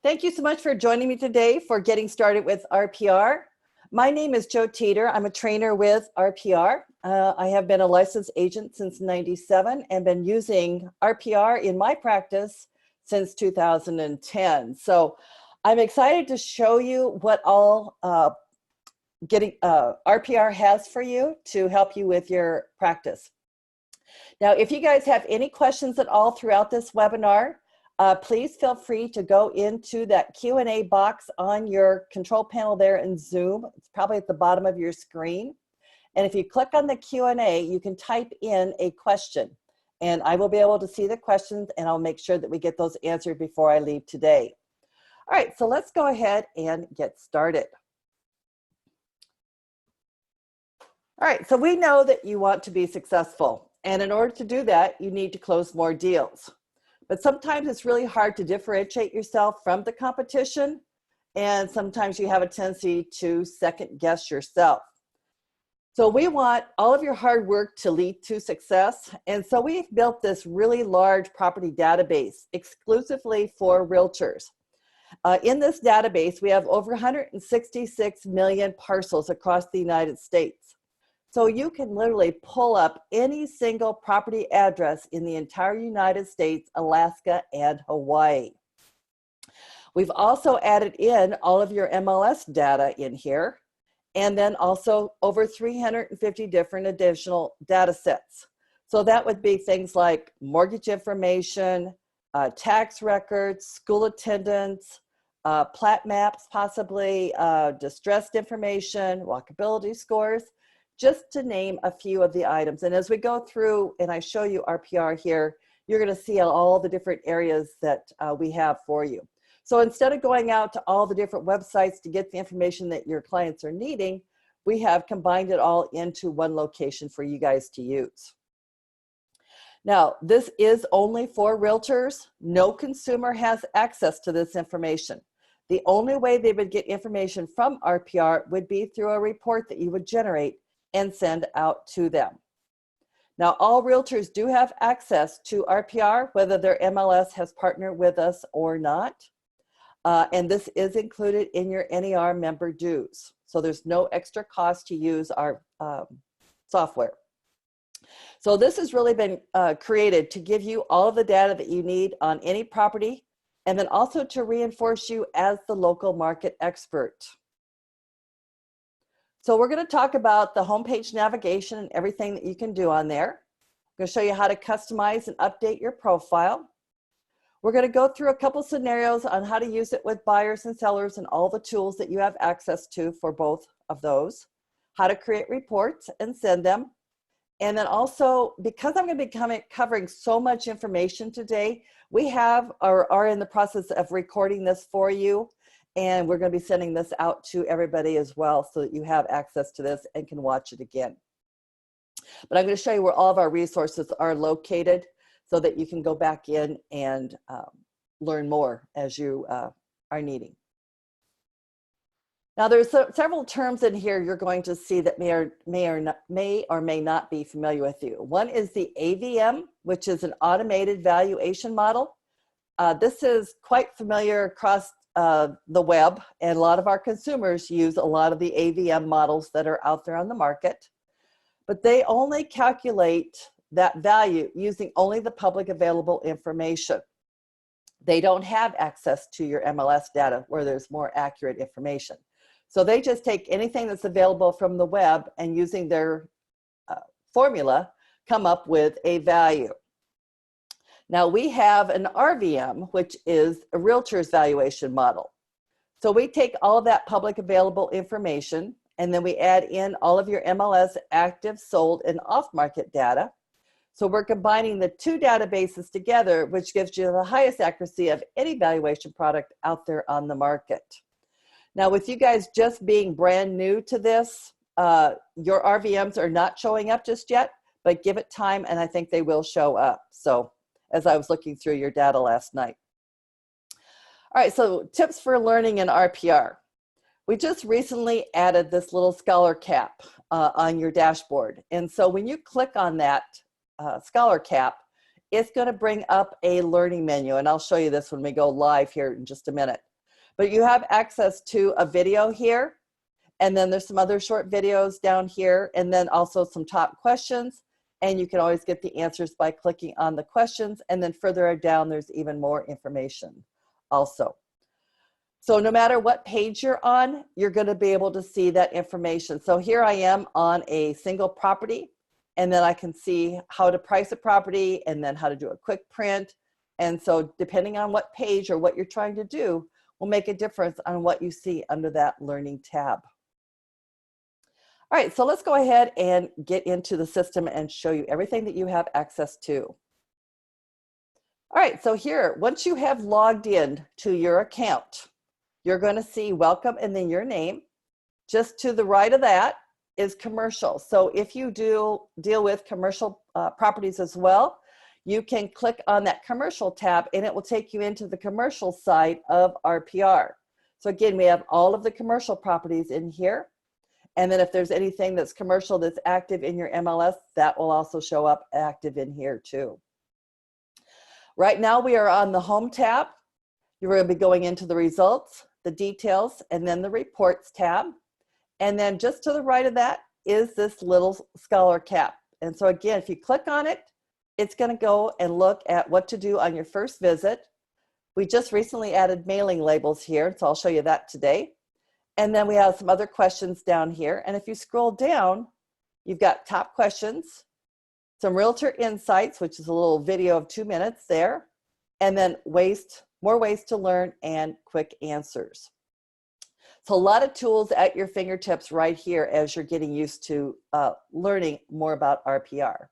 Thank you so much for joining me today for getting started with RPR. My name is Jo Teeter. I'm a trainer with RPR. I have been a licensed agent since '97 and been using RPR in my practice since 2010. So I'm excited to show you what all RPR has for you to help you with your practice. Now, if you guys have any questions at all throughout this webinar, please feel free to go into that Q&A box on your control panel there in Zoom. It's probably at the bottom of your screen. And if you click on the Q&A, you can type in a question. And I will be able to see the questions, and I'll make sure that we get those answered before I leave today. All right, so let's go ahead and get started. All right, so we know that you want to be successful. And in order to do that, you need to close more deals. But sometimes it's really hard to differentiate yourself from the competition, and sometimes you have a tendency to second guess yourself. So we want all of your hard work to lead to success, and so we've built this really large property database exclusively for realtors. In this database, we have over 166 million parcels across the United States. So you can literally pull up any single property address in the entire United States, Alaska, and Hawaii. We've also added in all of your MLS data in here, and then also over 350 different additional data sets. So that would be things like mortgage information, tax records, school attendance, plat maps, possibly distressed information, walkability scores, just to name a few of the items. And as we go through and I show you RPR here, you're gonna see all the different areas that we have for you. So instead of going out to all the different websites to get the information that your clients are needing, we have combined it all into one location for you guys to use. Now, this is only for realtors. No consumer has access to this information. The only way they would get information from RPR would be through a report that you would generate and send out to them. Now, all realtors do have access to RPR, whether their MLS has partnered with us or not. And this is included in your NAR member dues. So there's no extra cost to use our software. So this has really been created to give you all of the data that you need on any property, and then also to reinforce you as the local market expert. So we're going to talk about the homepage navigation and everything that you can do on there. I'm going to show you how to customize and update your profile. We're going to go through a couple scenarios on how to use it with buyers and sellers and all the tools that you have access to for both of those, how to create reports and send them. And then also, because I'm going to be covering so much information today, we have or are in the process of recording this for you. And we're going to be sending this out to everybody as well so that you have access to this and can watch it again. But I'm going to show you where all of our resources are located so that you can go back in and learn more as you are needing. Now, there's several terms in here you're going to see that may or may not be familiar with you. One is the AVM, which is an automated valuation model. This is quite familiar across the web, and a lot of our consumers use a lot of the AVM models that are out there on the market, but they only calculate that value using only the public available information. They don't have access to your MLS data where there's more accurate information. So they just take anything that's available from the web and using their formula come up with a value. Now we have an RVM, which is a realtor's valuation model. So we take all of that public available information, and then we add in all of your MLS active, sold, and off-market data. So we're combining the two databases together, which gives you the highest accuracy of any valuation product out there on the market. Now, with you guys just being brand new to this, your RVMs are not showing up just yet, but give it time and I think they will show up. So as I was looking through your data last night. All right, so tips for learning in RPR. We just recently added this little scholar cap on your dashboard. And so when you click on that scholar cap, it's going to bring up a learning menu. And I'll show you this when we go live here in just a minute. But you have access to a video here, and then there's some other short videos down here, and then also some top questions, and you can always get the answers by clicking on the questions, and then further down there's even more information also. So no matter what page you're on, you're going to be able to see that information. So here I am on a single property, and then I can see how to price a property and then how to do a quick print. And so depending on what page or what you're trying to do will make a difference on what you see under that learning tab. All right, so let's go ahead and get into the system and show you everything that you have access to. All right, so here, once you have logged in to your account, you're going to see welcome and then your name. Just to the right of that is commercial. So if you do deal with commercial properties as well, you can click on that commercial tab and it will take you into the commercial side of RPR. So again, we have all of the commercial properties in here. And then if there's anything that's commercial that's active in your MLS, that will also show up active in here too. Right now we are on the Home tab. You're going to be going into the results, the details, and then the reports tab. And then just to the right of that is this little scholar cap. And so again, if you click on it, it's going to go and look at what to do on your first visit. We just recently added mailing labels here, so I'll show you that today. And then we have some other questions down here. And if you scroll down, you've got top questions, some realtor insights, which is a little video of 2 minutes there, and then more ways to learn and quick answers. So a lot of tools at your fingertips right here as you're getting used to learning more about RPR.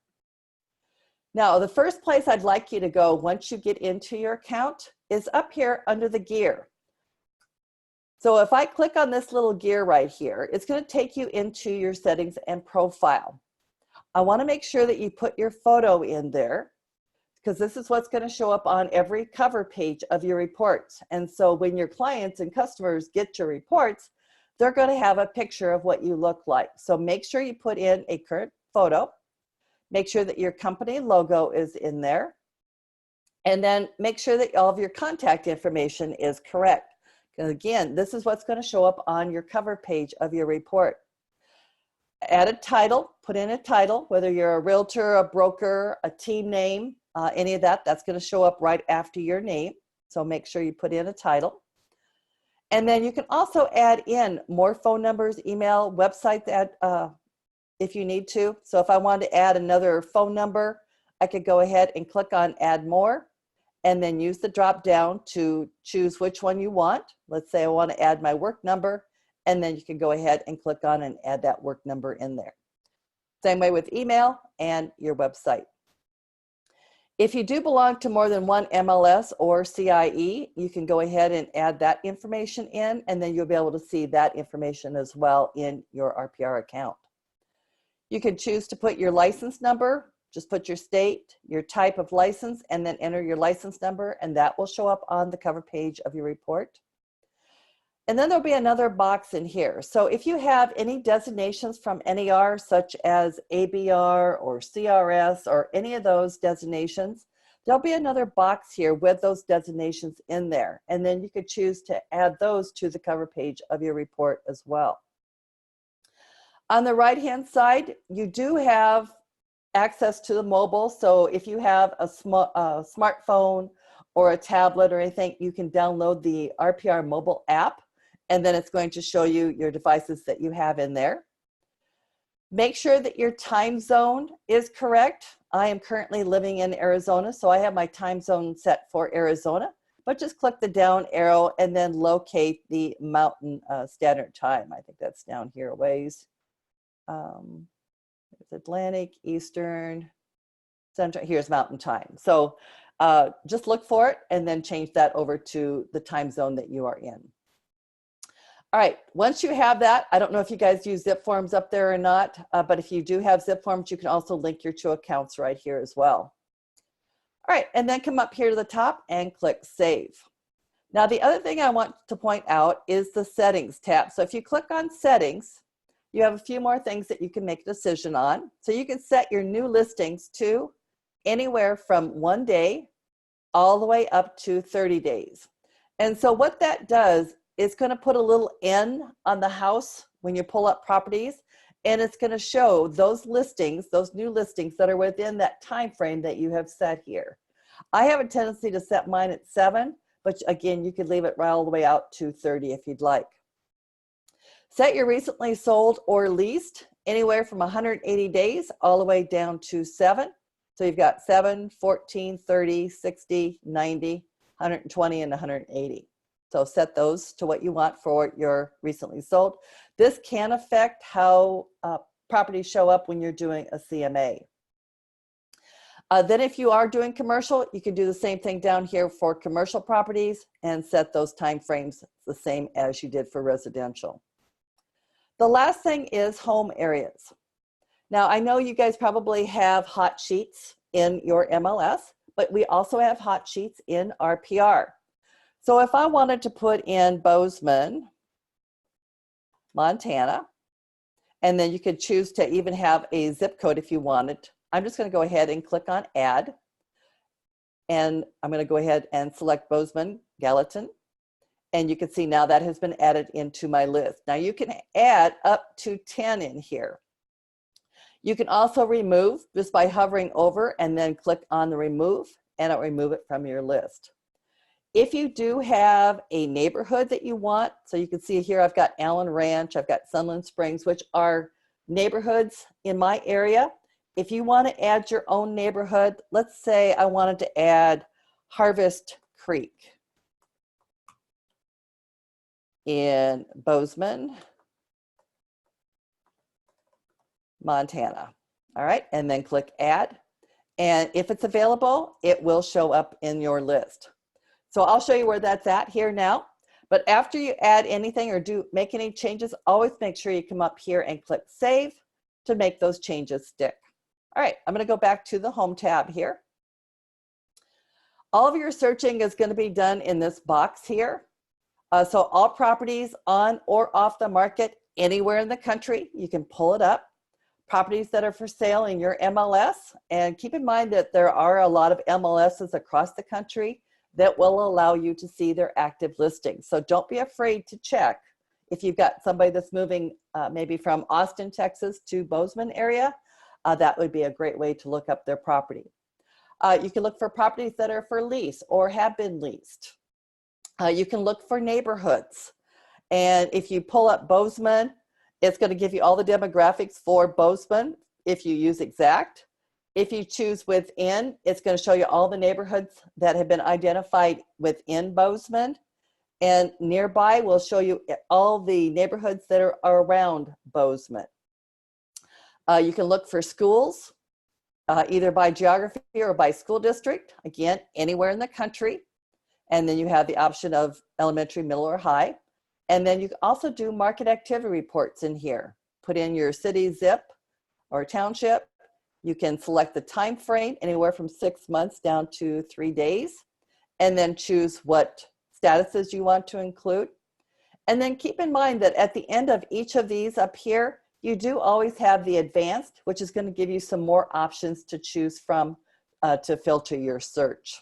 Now, the first place I'd like you to go once you get into your account is up here under the gear. So if I click on this little gear right here, it's going to take you into your settings and profile. I want to make sure that you put your photo in there, because this is what's going to show up on every cover page of your reports. And so when your clients and customers get your reports, they're going to have a picture of what you look like. So make sure you put in a current photo. Make sure that your company logo is in there. And then make sure that all of your contact information is correct. And again, this is what's going to show up on your cover page of your report. Add a title, put in a title, whether you're a realtor, a broker, a team name, any of that, that's going to show up right after your name. So make sure you put in a title. And then you can also add in more phone numbers, email, websites if you need to. So if I wanted to add another phone number, I could go ahead and click on add more and then use the drop down to choose which one you want. Let's say I want to add my work number, and then you can go ahead and click on and add that work number in there. Same way with email and your website. If you do belong to more than one MLS or CIE, you can go ahead and add that information in, and then you'll be able to see that information as well in your RPR account. You can choose to put your license number, just put your state, your type of license, and then enter your license number, and that will show up on the cover page of your report. And then there'll be another box in here. So if you have any designations from NAR, such as ABR or CRS or any of those designations, there'll be another box here with those designations in there. And then you could choose to add those to the cover page of your report as well. On the right-hand side, you do have access to the mobile. So if you have a smartphone or a tablet or anything, you can download the RPR mobile app, and then it's going to show you your devices that you have in there. Make sure that your time zone is correct. I am currently living in Arizona, so I have my time zone set for Arizona, but just click the down arrow and then locate the Mountain Standard Time. I think that's down here a ways. It's Atlantic, Eastern, Central, here's Mountain Time. So just look for it and then change that over to the time zone that you are in. All right, once you have that, I don't know if you guys use zip forms up there or not, but if you do have zip forms, you can also link your two accounts right here as well. All right, and then come up here to the top and click Save. Now, the other thing I want to point out is the Settings tab. So if you click on Settings, you have a few more things that you can make a decision on. So you can set your new listings to anywhere from 1 day all the way up to 30 days. And so what that does is going to put a little N on the house when you pull up properties, and it's going to show those listings, those new listings that are within that time frame that you have set here. I have a tendency to set mine at 7, but again, you could leave it right all the way out to 30 if you'd like. Set your recently sold or leased anywhere from 180 days all the way down to 7. So you've got 7, 14, 30, 60, 90, 120, and 180. So set those to what you want for your recently sold. This can affect how properties show up when you're doing a CMA. Then if you are doing commercial, you can do the same thing down here for commercial properties and set those time frames the same as you did for residential. The last thing is home areas. Now, I know you guys probably have hot sheets in your MLS, but we also have hot sheets in RPR. So if I wanted to put in Bozeman, Montana, and then you could choose to even have a zip code if you wanted. I'm just going to go ahead and click on Add. And I'm going to go ahead and select Bozeman, Gallatin. And you can see now that has been added into my list. Now you can add up to 10 in here. You can also remove just by hovering over and then click on the remove, and it'll remove it from your list. If you do have a neighborhood that you want, so you can see here I've got Allen Ranch, I've got Sunland Springs, which are neighborhoods in my area. If you want to add your own neighborhood, let's say I wanted to add Harvest Creek in Bozeman, Montana. All right, and then click Add. And if it's available, it will show up in your list. So I'll show you where that's at here now. But after you add anything or make any changes, always make sure you come up here and click Save to make those changes stick. All right, I'm going to go back to the Home tab here. All of your searching is going to be done in this box here. So all properties on or off the market anywhere in the country, you can pull it up. Properties that are for sale in your MLS, and keep in mind that there are a lot of MLSs across the country that will allow you to see their active listings. So don't be afraid to check. If you've got somebody that's moving maybe from Austin, Texas to Bozeman area, that would be a great way to look up their property. You can look for properties that are for lease or have been leased. You can look for neighborhoods. And if you pull up Bozeman, it's going to give you all the demographics for Bozeman if you use exact. If you choose within, it's going to show you all the neighborhoods that have been identified within Bozeman. And nearby will show you all the neighborhoods that are around Bozeman. You can look for schools, either by geography or by school district. Again, anywhere in the country. And then you have the option of elementary, middle, or high. And then you can also do market activity reports in here. Put in your city zip or township. You can select the time frame, anywhere from 6 months down to 3 days, and then choose what statuses you want to include. And then keep in mind that at the end of each of these up here, you do always have the advanced, which is going to give you some more options to choose from to filter your search.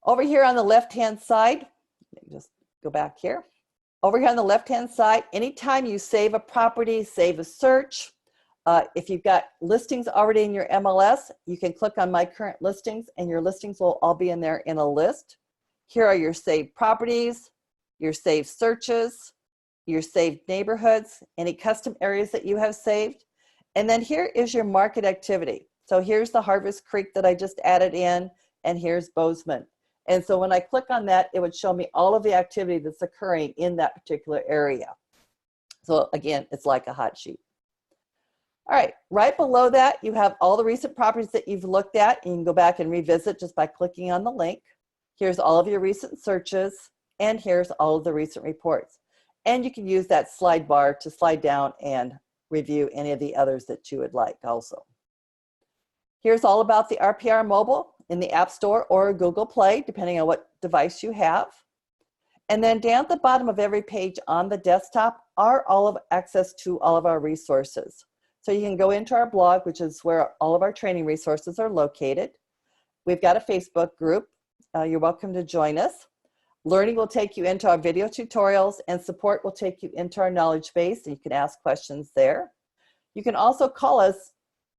Over here on the left-hand side, let me just go back here. Over here on the left-hand side, anytime you save a property, save a search, if you've got listings already in your MLS, you can click on My Current Listings, and your listings will all be in there in a list. Here are your saved properties, your saved searches, your saved neighborhoods, any custom areas that you have saved. And then here is your market activity. So here's the Harvest Creek that I just added in, and here's Bozeman. And so when I click on that, it would show me all of the activity that's occurring in that particular area. So again, it's like a hot sheet. All right, right below that, you have all the recent properties that you've looked at, and you can go back and revisit just by clicking on the link. Here's all of your recent searches, and here's all of the recent reports. And you can use that slide bar to slide down and review any of the others that you would like also. Here's all about the RPR mobile in the App Store or Google Play, depending on what device you have. And then down at the bottom of every page on the desktop are all of access to all of our resources. So you can go into our blog, which is where all of our training resources are located. We've got a Facebook group. you're welcome to join us. Learning will take you into our video tutorials, and support will take you into our knowledge base, and you can ask questions there. You can also call us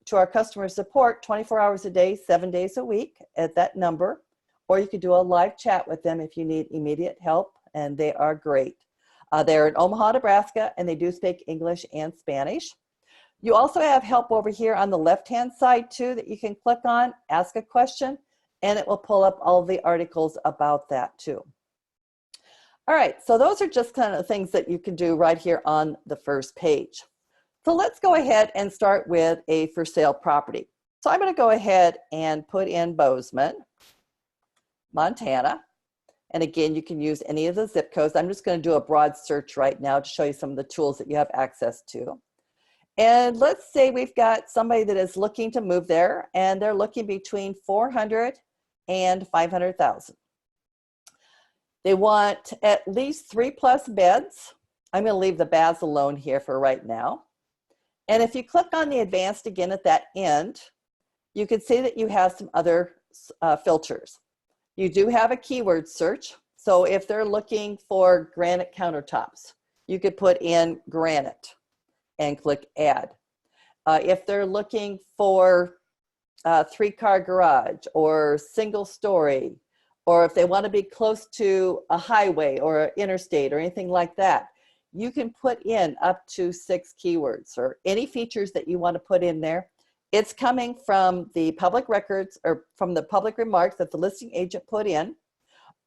to our customer support 24 hours a day, 7 days a week at that number, or you could do a live chat with them if you need immediate help, and they are great. They're in Omaha, Nebraska, and they do speak English and Spanish. You also have help over here on the left-hand side too that you can click on, ask a question, and it will pull up all the articles about that too. All right, so those are just kind of things that you can do right here on the first page. So let's go ahead and start with a for sale property. So I'm going to go ahead and put in Bozeman, Montana. And again, you can use any of the zip codes. I'm just going to do a broad search right now to show you some of the tools that you have access to. And let's say we've got somebody that is looking to move there, and they're looking between 400 and 500,000. They want at least 3+ beds. I'm going to leave the baths alone here for right now. And if you click on the advanced again at that end, you can see that you have some other filters. You do have a keyword search. So if they're looking for granite countertops, you could put in granite and click add. If they're looking for a 3-car garage or single story, or if they want to be close to a highway or an interstate or anything like that, you can put in up to 6 keywords or any features that you want to put in there. It's coming from the public records or from the public remarks that the listing agent put in.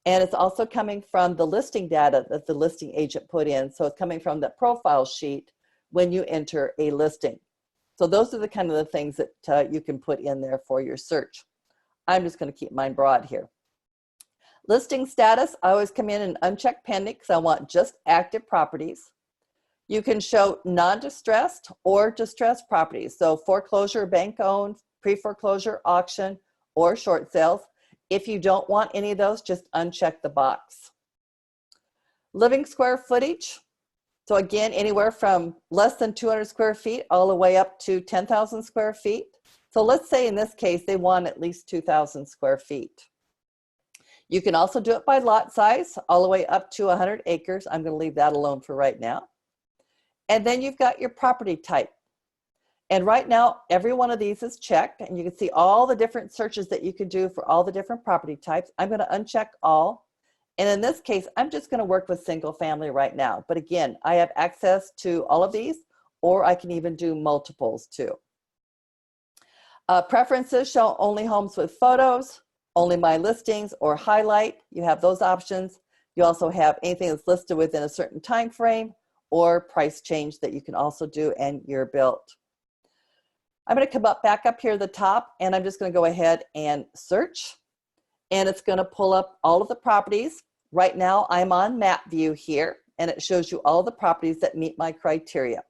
And it's also coming from the listing data that the listing agent put in. So it's coming from the profile sheet when you enter a listing. So those are the kind of the things that you can put in there for your search. I'm just going to keep mine broad here. Listing status, I always come in and uncheck pending because I want just active properties. You can show non-distressed or distressed properties. So foreclosure, bank owned, pre-foreclosure, auction, or short sales. If you don't want any of those, just uncheck the box. Living square footage. So again, anywhere from less than 200 square feet all the way up to 10,000 square feet. So let's say in this case, they want at least 2,000 square feet. You can also do it by lot size all the way up to 100 acres. I'm going to leave that alone for right now. And then you've got your property type. And right now, every one of these is checked, and you can see all the different searches that you can do for all the different property types. I'm going to uncheck all. And in this case, I'm just going to work with single family right now. But again, I have access to all of these, or I can even do multiples too. Preferences show only homes with photos, only my listings, or highlight. You have those options. You also have anything that's listed within a certain time frame or price change that you can also do, and you're built. I'm going to come back up here at the top, and I'm just going to go ahead and search, and it's going to pull up all of the properties. Right now I'm on map view here, and it shows you all the properties that meet my criteria.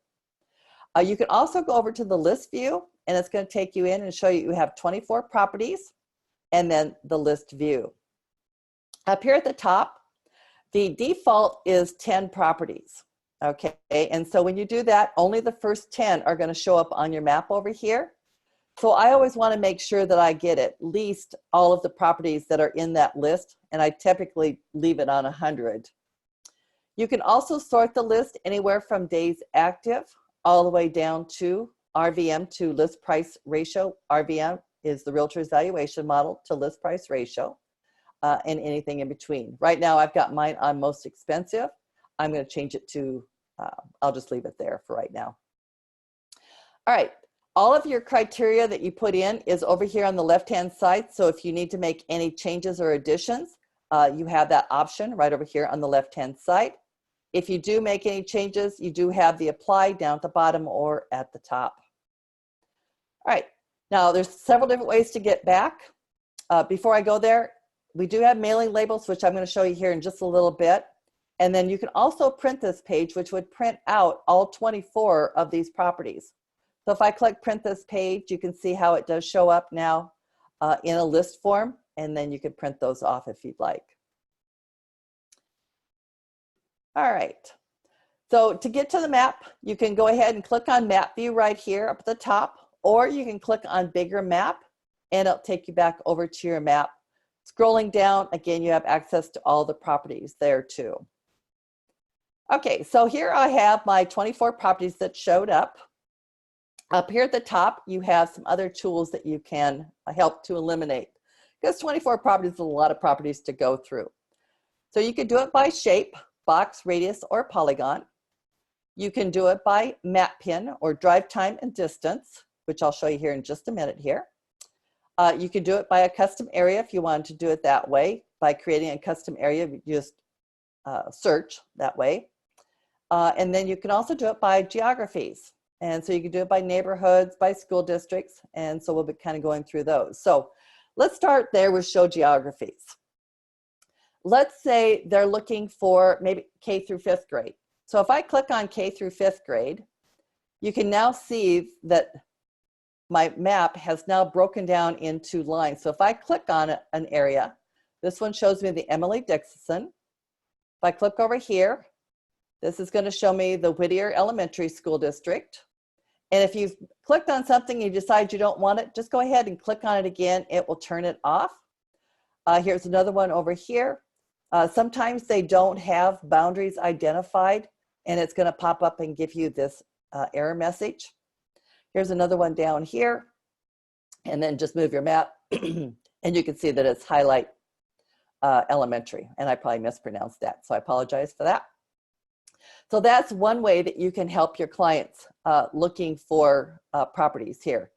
You can also go over to the list view, and it's going to take you in and show you have 24 properties, and then the list view. Up here at the top, the default is 10 properties. Okay, and so when you do that, only the first 10 are going to show up on your map over here. So I always want to make sure that I get at least all of the properties that are in that list, and I typically leave it on 100. You can also sort the list anywhere from days active all the way down to RVM to list price ratio. RVM is the realtor's valuation model to list price ratio, and anything in between. Right now I've got mine on most expensive. I'm going to change it to, I'll just leave it there for right now. All right, all of your criteria that you put in is over here on the left-hand side. So if you need to make any changes or additions, you have that option right over here on the left-hand side. If you do make any changes, you do have the apply down at the bottom or at the top. All right, now there's several different ways to get back. Before I go there, we do have mailing labels, which I'm going to show you here in just a little bit. And then you can also print this page, which would print out all 24 of these properties. So if I click print this page, you can see how it does show up now in a list form, and then you can print those off if you'd like. All right, so to get to the map, you can go ahead and click on map view right here up at the top, or you can click on bigger map, and it'll take you back over to your map Scrolling down, again, you have access to all the properties there too. Okay, so here I have my 24 properties that showed up. Up here at the top, you have some other tools that you can help to eliminate, because 24 properties is a lot of properties to go through. So you can do it by shape, box, radius, or polygon. You can do it by map pin or drive time and distance, which I'll show you here in just a minute here. You can do it by a custom area if you wanted to do it that way. By creating a custom area, you just search that way. And then you can also do it by geographies. And so you can do it by neighborhoods, by school districts. And so we'll be kind of going through those. So let's start there with show geographies. Let's say they're looking for maybe K through 5th grade. So if I click on K through 5th grade, you can now see that my map has now broken down into lines. So if I click on an area, this one shows me the Emily Dixon. If I click over here, this is going to show me the Whittier Elementary School District. And if you've clicked on something and you decide you don't want it, just go ahead and click on it again. It will turn it off. Here's another one over here. Sometimes they don't have boundaries identified, and it's going to pop up and give you this error message. Here's another one down here, and then just move your map, and you can see that it's highlight elementary, and I probably mispronounced that, so I apologize for that. So that's one way that you can help your clients looking for properties here.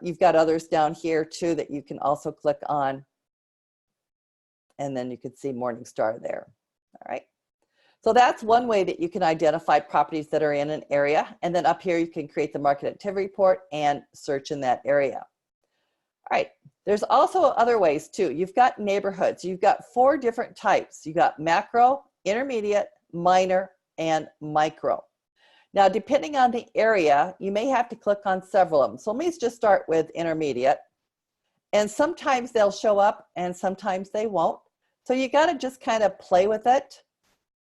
You've got others down here too that you can also click on, and then you can see Morningstar there. All right. So that's one way that you can identify properties that are in an area. And then up here, you can create the market activity report and search in that area. All right. There's also other ways too. You've got neighborhoods. You've got 4 different types. You've got macro, intermediate, minor, and micro. Now, depending on the area, you may have to click on several of them. So let me just start with intermediate. And sometimes they'll show up and sometimes they won't. So you got to just kind of play with it.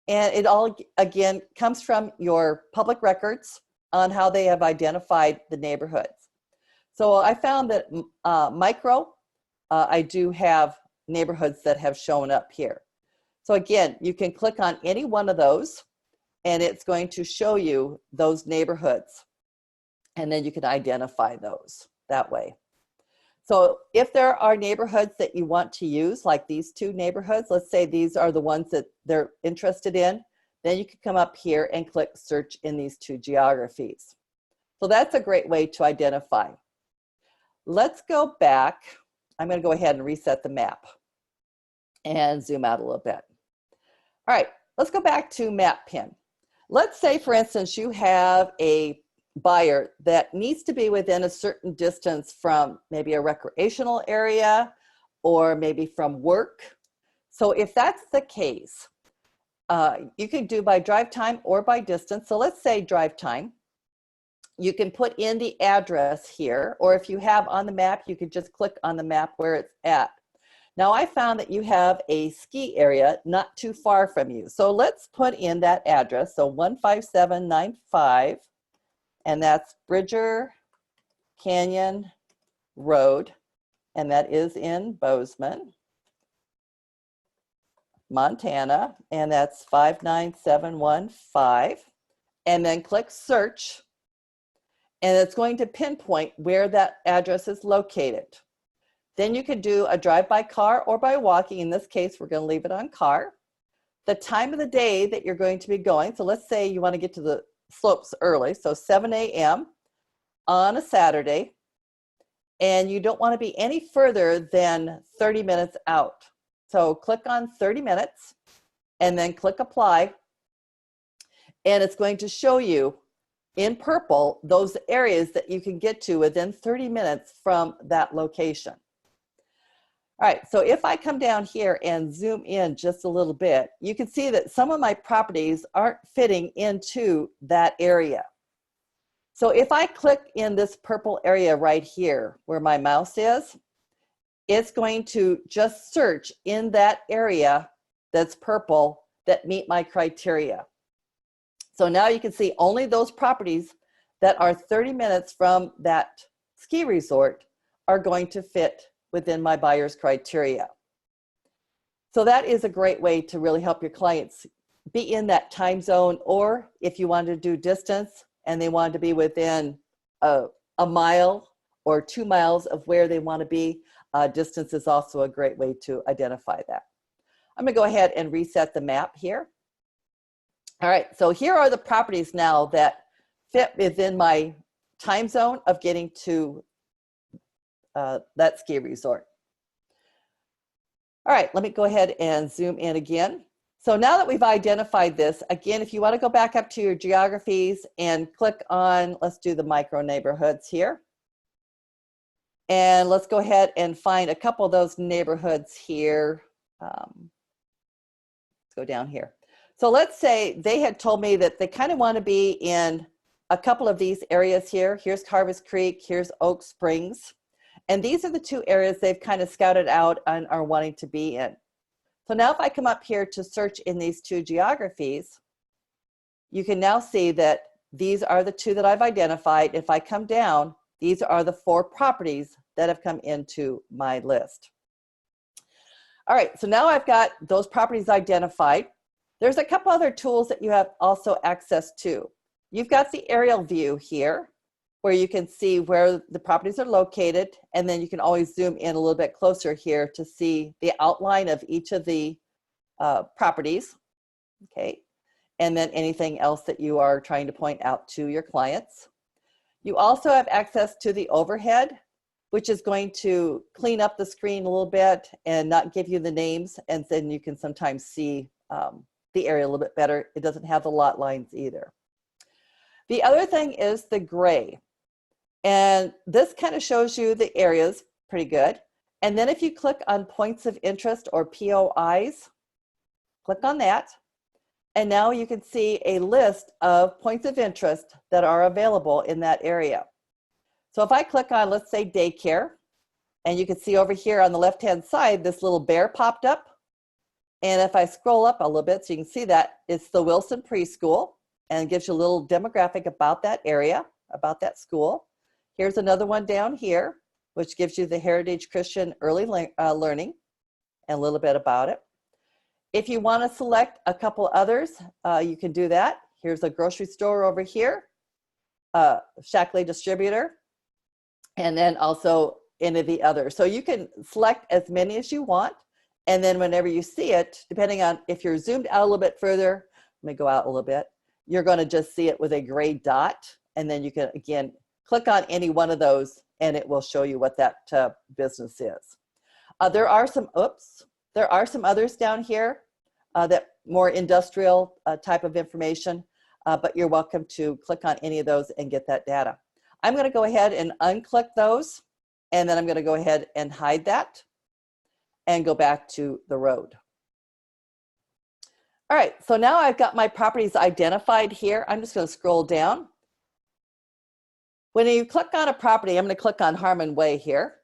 And it all, again, comes from your public records on how they have identified the neighborhoods. So I found that micro, I do have neighborhoods that have shown up here. So again, you can click on any one of those and it's going to show you those neighborhoods. And then you can identify those that way. So if there are neighborhoods that you want to use, like these 2 neighborhoods, let's say these are the ones that they're interested in, then you can come up here and click search in these 2 geographies. So that's a great way to identify. Let's go back. I'm going to go ahead and reset the map and zoom out a little bit. All right, let's go back to map pin. Let's say, for instance, you have a buyer that needs to be within a certain distance from maybe a recreational area or maybe from work. So if that's the case, you can do by drive time or by distance. So let's say drive time. You can put in the address here, or if you have on the map, you could just click on the map where it's at. Now I found that you have a ski area not too far from you. So let's put in that address. So 15795. And that's Bridger Canyon Road, and that is in Bozeman, Montana, and that's 59715. And then click search, and it's going to pinpoint where that address is located. Then you could do a drive by car or by walking. In this case, we're going to leave it on car. The time of the day that you're going to be going. So let's say you want to get to the slopes early, so 7 a.m. on a Saturday, and you don't want to be any further than 30 minutes out. So click on 30 minutes and then click apply, and it's going to show you in purple those areas that you can get to within 30 minutes from that location. All right, so if I come down here and zoom in just a little bit, you can see that some of my properties aren't fitting into that area. So if I click in this purple area right here where my mouse is, it's going to just search in that area that's purple that meet my criteria. So now you can see only those properties that are 30 minutes from that ski resort are going to fit within my buyer's criteria. So that is a great way to really help your clients be in that time zone, or if you wanted to do distance and they wanted to be within a mile or 2 miles of where they want to be, distance is also a great way to identify that. I'm going to go ahead and reset the map here. All right, so here are the properties now that fit within my time zone of getting to that ski resort. All right, let me go ahead and zoom in again. So now that we've identified this, again, if you want to go back up to your geographies and click on, let's do the micro neighborhoods here. And let's go ahead and find a couple of those neighborhoods here. Let's go down here. So let's say they had told me that they kind of want to be in a couple of these areas here. Here's Harvest Creek, here's Oak Springs. And these are the two areas they've kind of scouted out and are wanting to be in. So now if I come up here to search in these two geographies, you can now see that these are the two that I've identified. If I come down, these are the 4 properties that have come into my list. All right, so now I've got those properties identified. There's a couple other tools that you have also access to. You've got the aerial view here, where you can see where the properties are located, and then you can always zoom in a little bit closer here to see the outline of each of the properties, okay? And then anything else that you are trying to point out to your clients. You also have access to the overhead, which is going to clean up the screen a little bit and not give you the names, and then you can sometimes see the area a little bit better. It doesn't have the lot lines either. The other thing is the gray. And this kind of shows you the areas pretty good. And then if you click on points of interest or POIs, click on that. And now you can see a list of points of interest that are available in that area. So if I click on, let's say, daycare, and you can see over here on the left-hand side, this little bear popped up. And if I scroll up a little bit so you can see that, it's the Wilson Preschool, and it gives you a little demographic about that area, about that school. Here's another one down here, which gives you the Heritage Christian Early Learning and a little bit about it. If you want to select a couple others, you can do that. Here's a grocery store over here, Shackley Distributor, and then also any of the others. So you can select as many as you want, and then whenever you see it, depending on if you're zoomed out a little bit further, let me go out a little bit, you're going to just see it with a gray dot, and then you can, again, click on any one of those and it will show you what that business is. There are some others down here that more industrial type of information, but you're welcome to click on any of those and get that data. I'm going to go ahead and unclick those, and then I'm going to go ahead and hide that and go back to the road. All right, so now I've got my properties identified here. I'm just going to scroll down. When you click on a property, I'm going to click on Harmon Way here.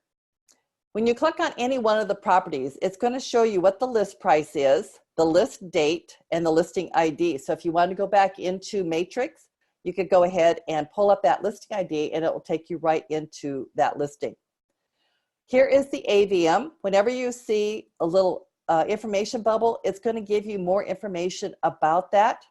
When you click on any one of the properties, it's going to show you what the list price is, the list date, and the listing ID. So if you want to go back into Matrix, you could go ahead and pull up that listing ID and it will take you right into that listing. Here is the AVM. Whenever you see a little information bubble, it's going to give you more information about that.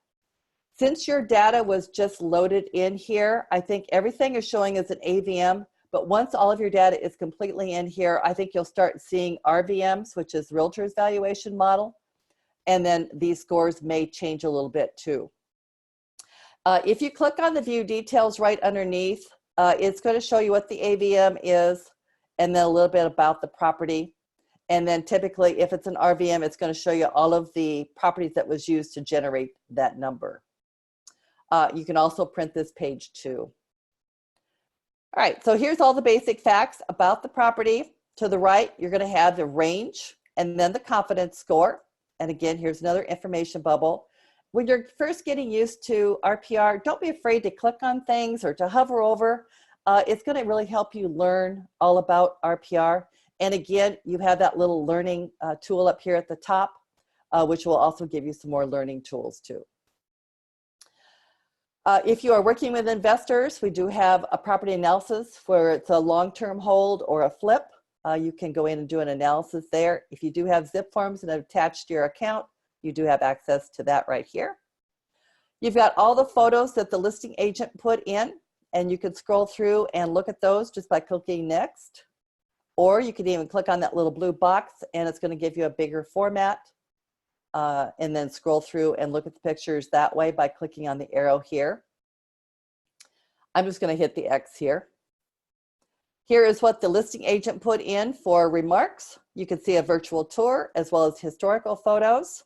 Since your data was just loaded in here, I think everything is showing as an AVM, but once all of your data is completely in here, I think you'll start seeing RVMs, which is Realtor's Valuation Model, and then these scores may change a little bit too. If you click on the View Details right underneath, it's going to show you what the AVM is, and then a little bit about the property. And then typically, if it's an RVM, it's going to show you all of the properties that was used to generate that number. You can also print this page too. All right, so here's all the basic facts about the property. To the right, you're going to have the range and then the confidence score. And again, here's another information bubble. When you're first getting used to RPR, don't be afraid to click on things or to hover over. It's going to really help you learn all about RPR. And again, you have that little learning tool up here at the top, which will also give you some more learning tools too. If you are working with investors, we do have a property analysis where it's a long-term hold or a flip. you can go in and do an analysis there. If you do have zip forms that are attached to your account, you do have access to that right here. You've got all the photos that the listing agent put in, and you can scroll through and look at those just by clicking next. Or you can even click on that little blue box and it's going to give you a bigger format, and then scroll through and look at the pictures that way by clicking on the arrow here. I'm just going to hit the X here. Here is what the listing agent put in for remarks. You can see a virtual tour as well as historical photos.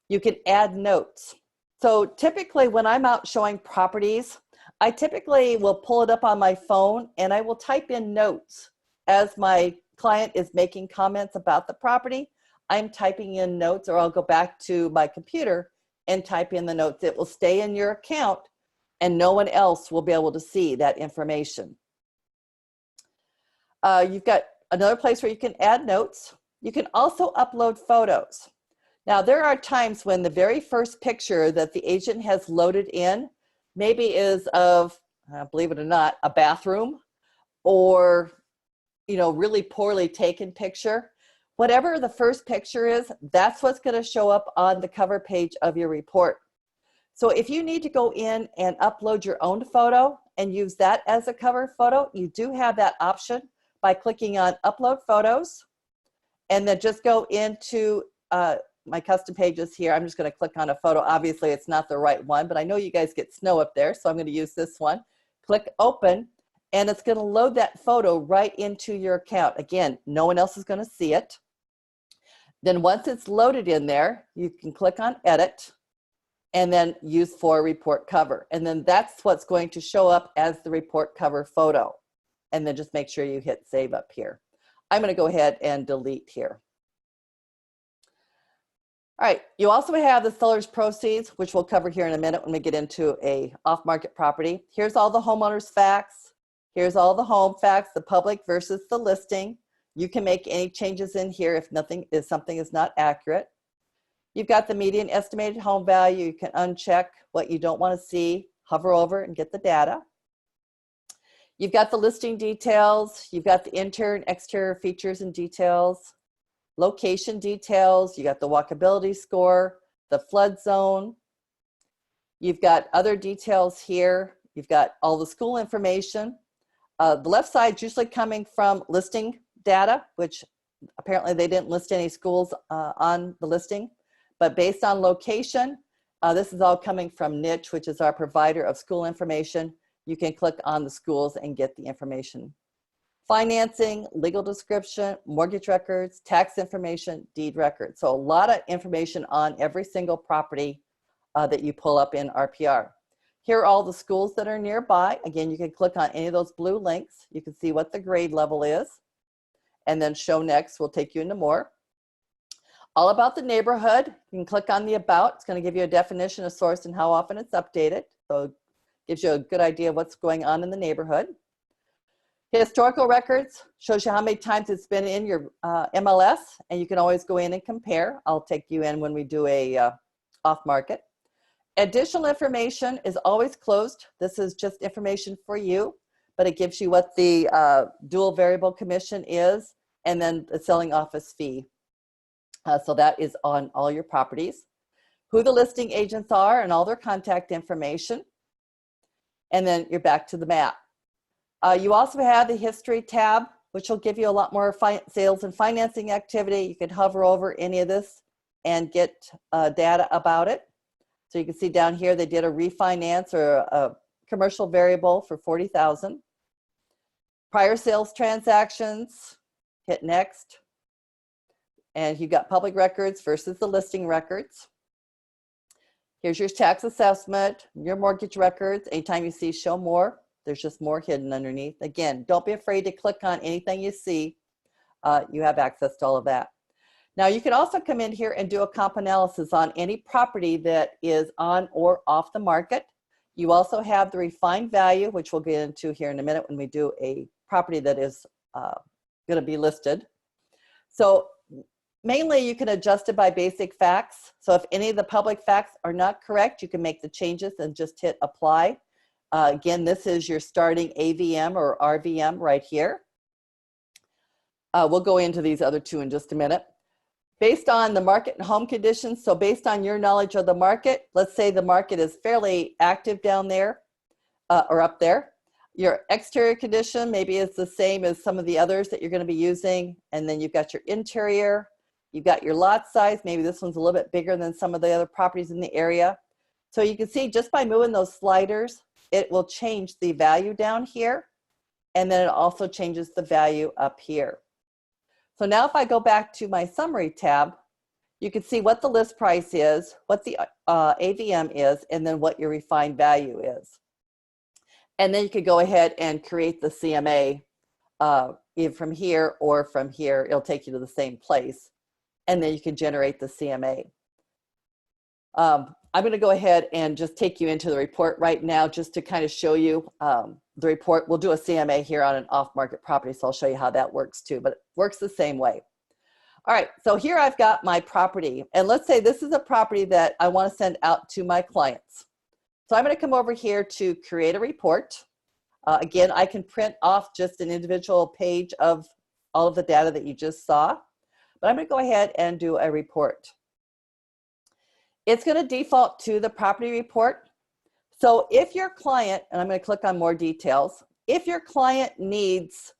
You can add notes. So typically when I'm out showing properties, I typically will pull it up on my phone and I will type in notes. As my client is making comments about the property, I'm typing in notes, or I'll go back to my computer and type in the notes. It will stay in your account and no one else will be able to see that information. You've got another place where you can add notes. You can also upload photos. Now, there are times when the very first picture that the agent has loaded in maybe is of, believe it or not, a bathroom, or really poorly taken picture. Whatever the first picture is, that's what's going to show up on the cover page of your report. So if you need to go in and upload your own photo and use that as a cover photo, you do have that option by clicking on Upload Photos, and then just go into my custom pages here. I'm just going to click on a photo. Obviously, it's not the right one, but I know you guys get snow up there, so I'm going to use this one. Click Open, and it's going to load that photo right into your account. Again, no one else is going to see it. Then once it's loaded in there, you can click on Edit and then use for report cover. And then that's what's going to show up as the report cover photo. And then just make sure you hit Save up here. I'm going to go ahead and delete here. All right, you also have the seller's proceeds, which we'll cover here in a minute when we get into a off-market property. Here's all the homeowner's facts. Here's all the home facts, the public versus the listing. You can make any changes in here if something is not accurate. You've got the median estimated home value. You can uncheck what you don't want to see, hover over and get the data. You've got the listing details. You've got the interior and exterior features and details, location details. You got the walkability score, the flood zone. You've got other details here. You've got all the school information. The left side's usually coming from listing data, which apparently they didn't list any schools on the listing. But based on location, this is all coming from Niche, which is our provider of school information. You can click on the schools and get the information. Financing, legal description, mortgage records, tax information, deed records. So a lot of information on every single property that you pull up in RPR. Here are all the schools that are nearby. Again, you can click on any of those blue links. You can see what the grade level is. And then Show Next will take you into more. All about the neighborhood. You can click on the About. It's going to give you a definition, a source, and how often it's updated. So it gives you a good idea of what's going on in the neighborhood. Historical records shows you how many times it's been in your MLS, and you can always go in and compare. I'll take you in when we do a off-market. Additional information is always closed. This is just information for you, but it gives you what the dual variable commission is, and then the selling office fee. So that is on all your properties. Who the listing agents are and all their contact information. And then you're back to the map. You also have the history tab, which will give you a lot more sales and financing activity. You can hover over any of this and get data about it. So you can see down here, they did a refinance or a commercial variable for $40,000. Prior sales transactions, hit next. And you've got public records versus the listing records. Here's your tax assessment, your mortgage records. Anytime you see show more, there's just more hidden underneath. Again, don't be afraid to click on anything you see. You have access to all of that. Now you can also come in here and do a comp analysis on any property that is on or off the market. You also have the refined value, which we'll get into here in a minute when we do a property that is going to be listed. So mainly you can adjust it by basic facts. So if any of the public facts are not correct, you can make the changes and just hit apply. Again, this is your starting AVM or RVM right here. We'll go into these other two in just a minute. Based on the market and home conditions, so based on your knowledge of the market, let's say the market is fairly active down there or up there. Your exterior condition maybe is the same as some of the others that you're going to be using. And then you've got your interior, you've got your lot size. Maybe this one's a little bit bigger than some of the other properties in the area. So you can see just by moving those sliders, it will change the value down here. And then it also changes the value up here. So now if I go back to my summary tab, you can see what the list price is, what the AVM is, and then what your refined value is. And then you could go ahead and create the CMA either from here or from here. It'll take you to the same place. And then you can generate the CMA. I'm going to go ahead and just take you into the report right now just to kind of show you the report. We'll do a CMA here on an off-market property, so I'll show you how that works too, but it works the same way. All right, so here I've got my property, and let's say this is a property that I want to send out to my clients. So I'm going to come over here to create a report. Again, I can print off just an individual page of all of the data that you just saw, but I'm going to go ahead and do a report. It's going to default to the property report. So if your client, and I'm going to click on more details, if your client needs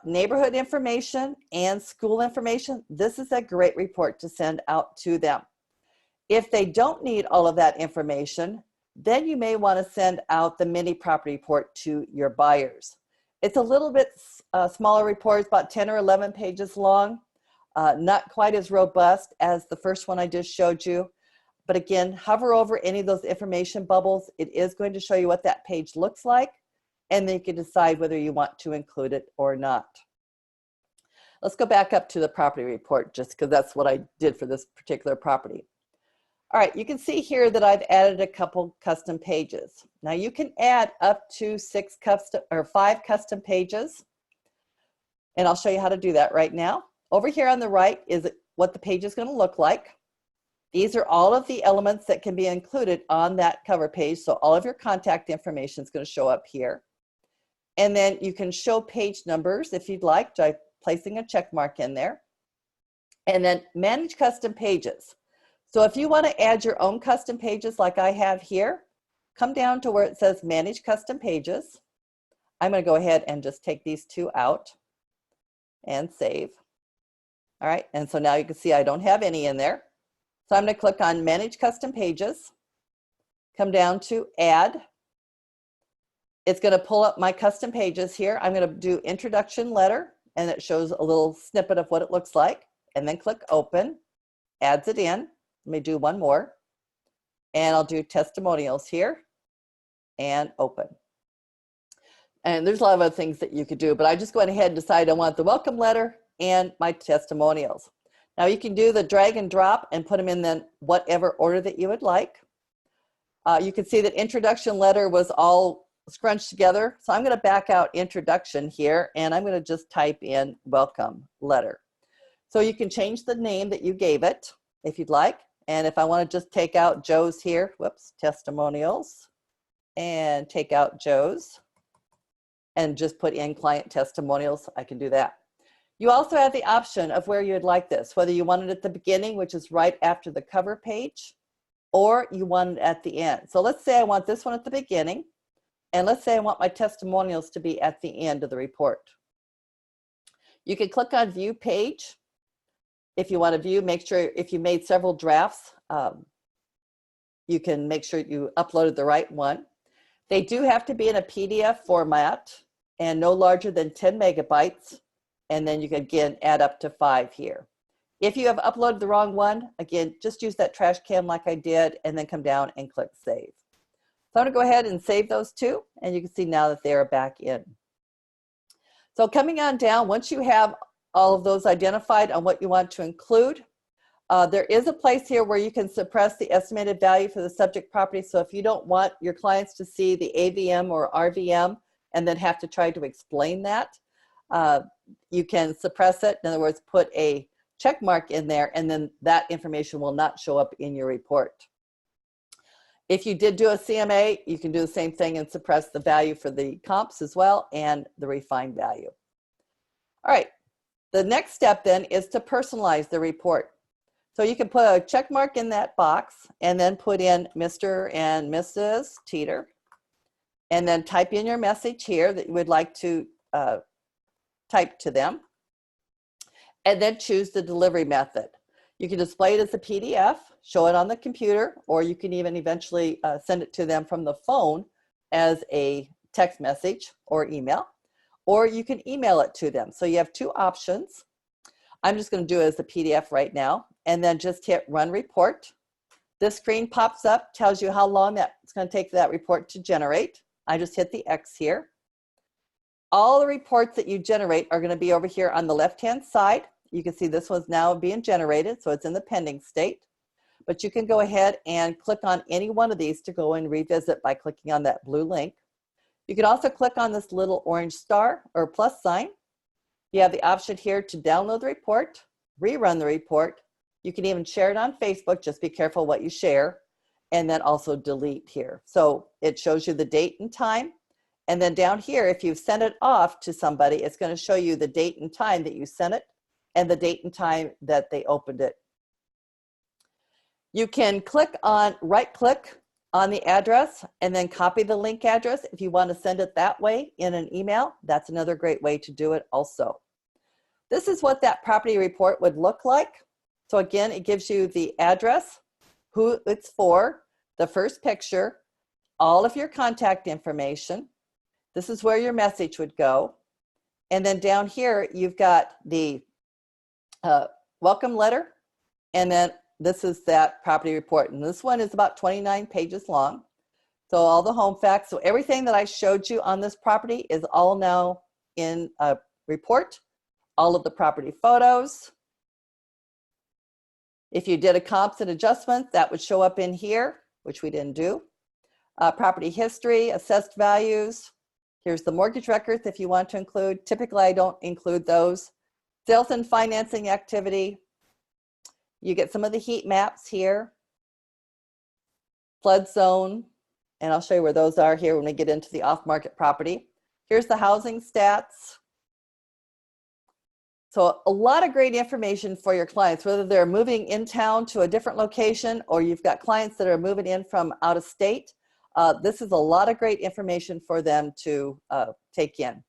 neighborhood information and school information, this is a great report to send out to them. If they don't need all of that information, then you may want to send out the mini property report to your buyers. It's a little bit smaller report, it's about 10 or 11 pages long, not quite as robust as the first one I just showed you. But again, hover over any of those information bubbles. It is going to show you what that page looks like, and then you can decide whether you want to include it or not. Let's go back up to the property report just because that's what I did for this particular property. All right, you can see here that I've added a couple custom pages. Now you can add up to 5 custom pages, and I'll show you how to do that right now. Over here on the right is what the page is going to look like. These are all of the elements that can be included on that cover page. So all of your contact information is going to show up here. And then you can show page numbers if you'd like by placing a check mark in there. And then manage custom pages. So if you want to add your own custom pages like I have here, come down to where it says manage custom pages. I'm going to go ahead and just take these 2 out and save. All right, and so now you can see I don't have any in there. So I'm going to click on Manage Custom Pages, come down to Add. It's going to pull up my custom pages here. I'm going to do Introduction Letter, and it shows a little snippet of what it looks like. And then click Open, adds it in. Let me do one more. And I'll do Testimonials here, and Open. And there's a lot of other things that you could do, but I just went ahead and decided I want the welcome letter and my testimonials. Now you can do the drag and drop and put them in then whatever order that you would like. You can see that introduction letter was all scrunched together. So I'm going to back out introduction here, and I'm going to just type in welcome letter. So you can change the name that you gave it if you'd like. And if I want to just take out Joe's here, whoops, testimonials, and take out Joe's and just put in client testimonials, I can do that. You also have the option of where you'd like this, whether you want it at the beginning, which is right after the cover page, or you want it at the end. So let's say I want this one at the beginning, and let's say I want my testimonials to be at the end of the report. You can click on View Page. If you want to view, make sure if you made several drafts, you can make sure you uploaded the right one. They do have to be in a PDF format and no larger than 10 megabytes. And then you can, again, add up to 5 here. If you have uploaded the wrong one, again, just use that trash can like I did, and then come down and click Save. So I'm going to go ahead and save those 2, and you can see now that they are back in. So coming on down, once you have all of those identified on what you want to include, there is a place here where you can suppress the estimated value for the subject property. So if you don't want your clients to see the AVM or RVM and then have to try to explain that, you can suppress it. In other words, put a check mark in there, and then that information will not show up in your report. If you did do a CMA, you can do the same thing and suppress the value for the comps as well and the refined value. All right, The next step then is to personalize the report. So you can put a check mark in that box and then put in Mr. and Mrs. Teeter, and then type in your message here that you would like to type to them, and then choose the delivery method. You can display it as a PDF, show it on the computer, or you can even eventually send it to them from the phone as a text message or email, or you can email it to them. So you have two options. I'm just going to do it as a PDF right now, and then just hit Run Report. This screen pops up, tells you how long it's going to take that report to generate. I just hit the X here. All the reports that you generate are going to be over here on the left-hand side. You can see this one's now being generated, so it's in the pending state. But you can go ahead and click on any one of these to go and revisit by clicking on that blue link. You can also click on this little orange star or plus sign. You have the option here to download the report, rerun the report. You can even share it on Facebook. Just be careful what you share. And then also delete here. So it shows you the date and time. And then down here, if you've sent it off to somebody, it's going to show you the date and time that you sent it and the date and time that they opened it. You can right click on the address and then copy the link address if you want to send it that way in an email. That's another great way to do it also. This is what that property report would look like. So again, it gives you the address, who it's for, the first picture, all of your contact information. This is where your message would go. And then down here, you've got the welcome letter. And then this is that property report. And this one is about 29 pages long. So all the home facts. So everything that I showed you on this property is all now in a report. All of the property photos. If you did a comps and adjustments, that would show up in here, which we didn't do. Property history, assessed values. Here's the mortgage records if you want to include. Typically, I don't include those. Sales and financing activity. You get some of the heat maps here. Flood zone, and I'll show you where those are here when we get into the off-market property. Here's the housing stats. So a lot of great information for your clients, whether they're moving in town to a different location or you've got clients that are moving in from out of state. This is a lot of great information for them to take in.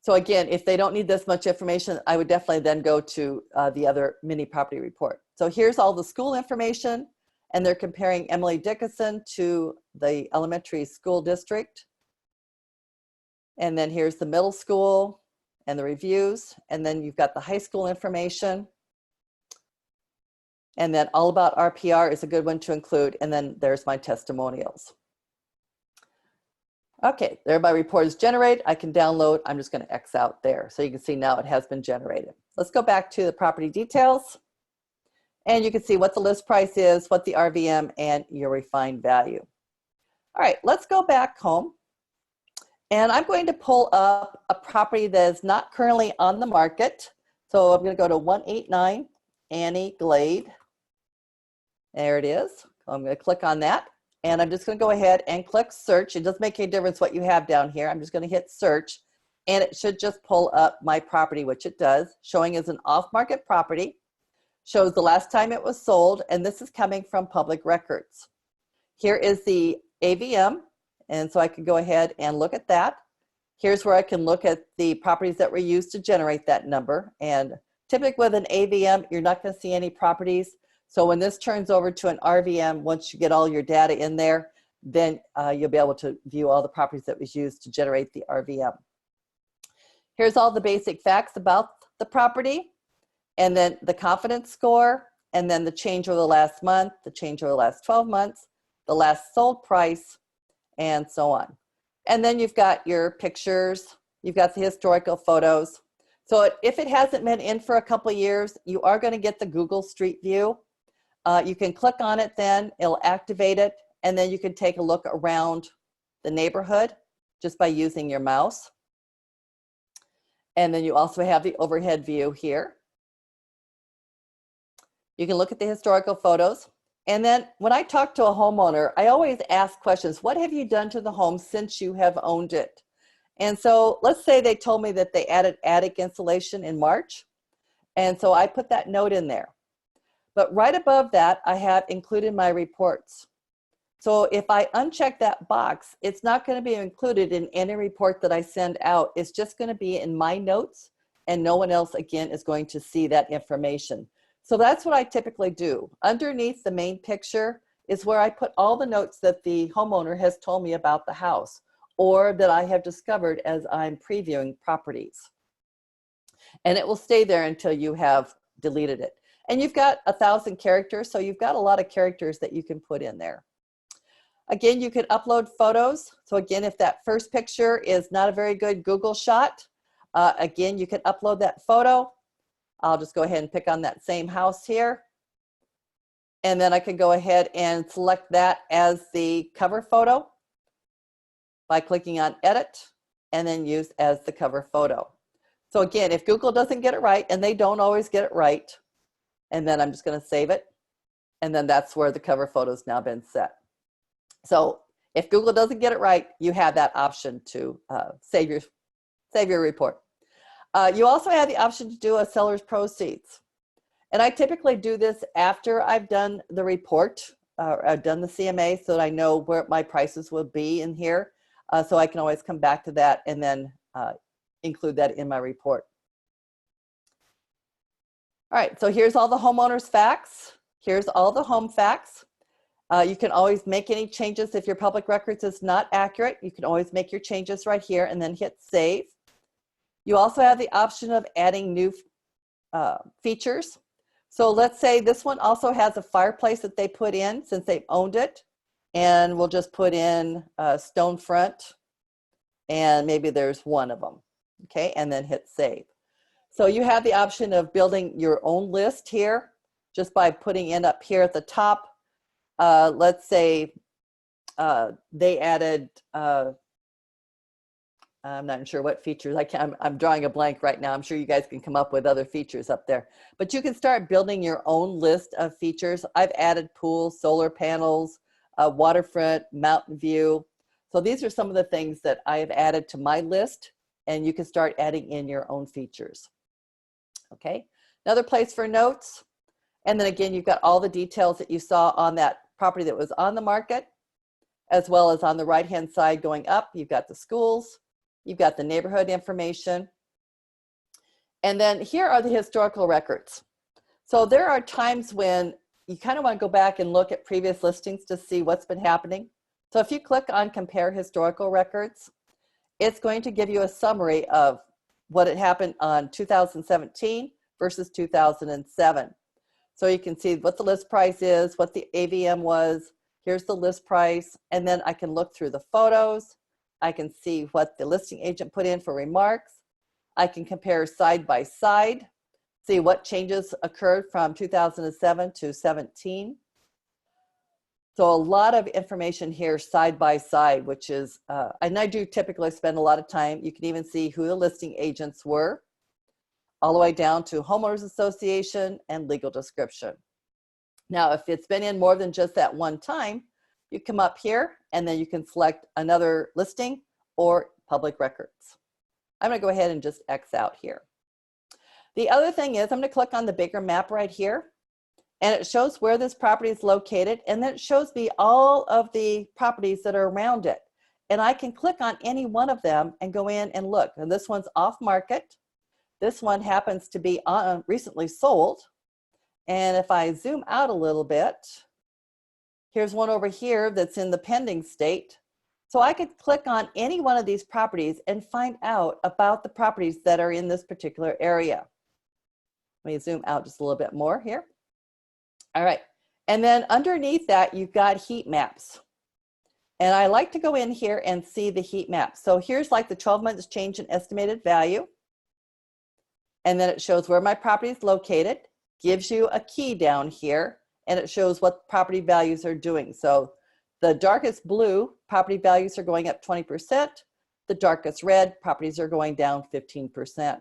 So again, if they don't need this much information, I would definitely then go to the other mini property report. So here's all the school information, and they're comparing Emily Dickinson to the elementary school district. And then here's the middle school and the reviews, and then you've got the high school information. And then all about RPR is a good one to include, and then there's my testimonials. Okay, there my report is generated. I can download. I'm just going to X out there. So you can see now it has been generated. Let's go back to the property details. And you can see what the list price is, what the RVM, and your refined value. All right, let's go back home. And I'm going to pull up a property that is not currently on the market. So I'm going to go to 189 Annie Glade. There it is. I'm going to click on that. And I'm just going to go ahead and click search. It doesn't make any difference what you have down here. I'm just going to hit search. And it should just pull up my property, which it does, showing as an off-market property. Shows the last time it was sold. And this is coming from public records. Here is the AVM. And so I can go ahead and look at that. Here's where I can look at the properties that were used to generate that number. And typically with an AVM, you're not going to see any properties. So when this turns over to an RVM, once you get all your data in there, then you'll be able to view all the properties that was used to generate the RVM. Here's all the basic facts about the property, and then the confidence score, and then the change over the last month, the change over the last 12 months, the last sold price, and so on. And then you've got your pictures, you've got the historical photos. So if it hasn't been in for a couple of years, you are going to get the Google Street View. You can click on it then, it'll activate it, and then you can take a look around the neighborhood just by using your mouse. And then you also have the overhead view here. You can look at the historical photos. And then when I talk to a homeowner, I always ask questions. What have you done to the home since you have owned it? And so let's say they told me that they added attic insulation in March. And so I put that note in there. But right above that, I have included my reports. So if I uncheck that box, it's not going to be included in any report that I send out. It's just going to be in my notes, and no one else, again, is going to see that information. So that's what I typically do. Underneath the main picture is where I put all the notes that the homeowner has told me about the house, or that I have discovered as I'm previewing properties. And it will stay there until you have deleted it. And you've got 1,000 characters, so you've got a lot of characters that you can put in there. Again, you can upload photos. So again, if that first picture is not a very good Google shot, again, you can upload that photo. I'll just go ahead and pick on that same house here. And then I can go ahead and select that as the cover photo by clicking on edit, and then use as the cover photo. So again, if Google doesn't get it right, and they don't always get it right, and then I'm just going to save it, and then that's where the cover photo has now been set. So if Google doesn't get it right, you have that option to save your report. You also have the option to do a seller's proceeds. And I typically do this after I've done the report, I've done the CMA, so that I know where my prices will be in here. So I can always come back to that and then include that in my report. All right, so here's all the homeowners facts. Here's all the home facts. You can always make any changes if your public records is not accurate. You can always make your changes right here and then hit save. You also have the option of adding new features. So let's say this one also has a fireplace that they put in since they've owned it. And we'll just put in a stone front, and maybe there's one of them. Okay, and then hit save. So you have the option of building your own list here just by putting in up here at the top. Let's say they added, I'm not sure what features, I'm drawing a blank right now. I'm sure you guys can come up with other features up there. But you can start building your own list of features. I've added pools, solar panels, waterfront, mountain view. So these are some of the things that I have added to my list, and you can start adding in your own features. Okay, another place for notes. And then again, you've got all the details that you saw on that property that was on the market, as well as on the right-hand side going up, you've got the schools, you've got the neighborhood information. And then here are the historical records. So there are times when you kind of want to go back and look at previous listings to see what's been happening. So if you click on compare historical records, it's going to give you a summary of what had happened on 2017 versus 2007. So you can see what the list price is, what the AVM was, here's the list price, and then I can look through the photos. I can see what the listing agent put in for remarks. I can compare side by side, see what changes occurred from 2007 to 17. So a lot of information here side by side, which is, and I do typically spend a lot of time. You can even see who the listing agents were, all the way down to homeowners association and legal description. Now, if it's been in more than just that one time, you come up here and then you can select another listing or public records. I'm going to go ahead and just X out here. The other thing is I'm going to click on the bigger map right here, and it shows where this property is located, and then it shows me all of the properties that are around it. And I can click on any one of them and go in and look. And this one's off market. This one happens to be recently sold. And if I zoom out a little bit, here's one over here that's in the pending state. So I could click on any one of these properties and find out about the properties that are in this particular area. Let me zoom out just a little bit more here. All right, and then underneath that, you've got heat maps. And I like to go in here and see the heat map. So here's like the 12 months change in estimated value. And then it shows where my property is located, gives you a key down here, and it shows what property values are doing. So the darkest blue, property values are going up 20%. The darkest red, properties are going down 15%.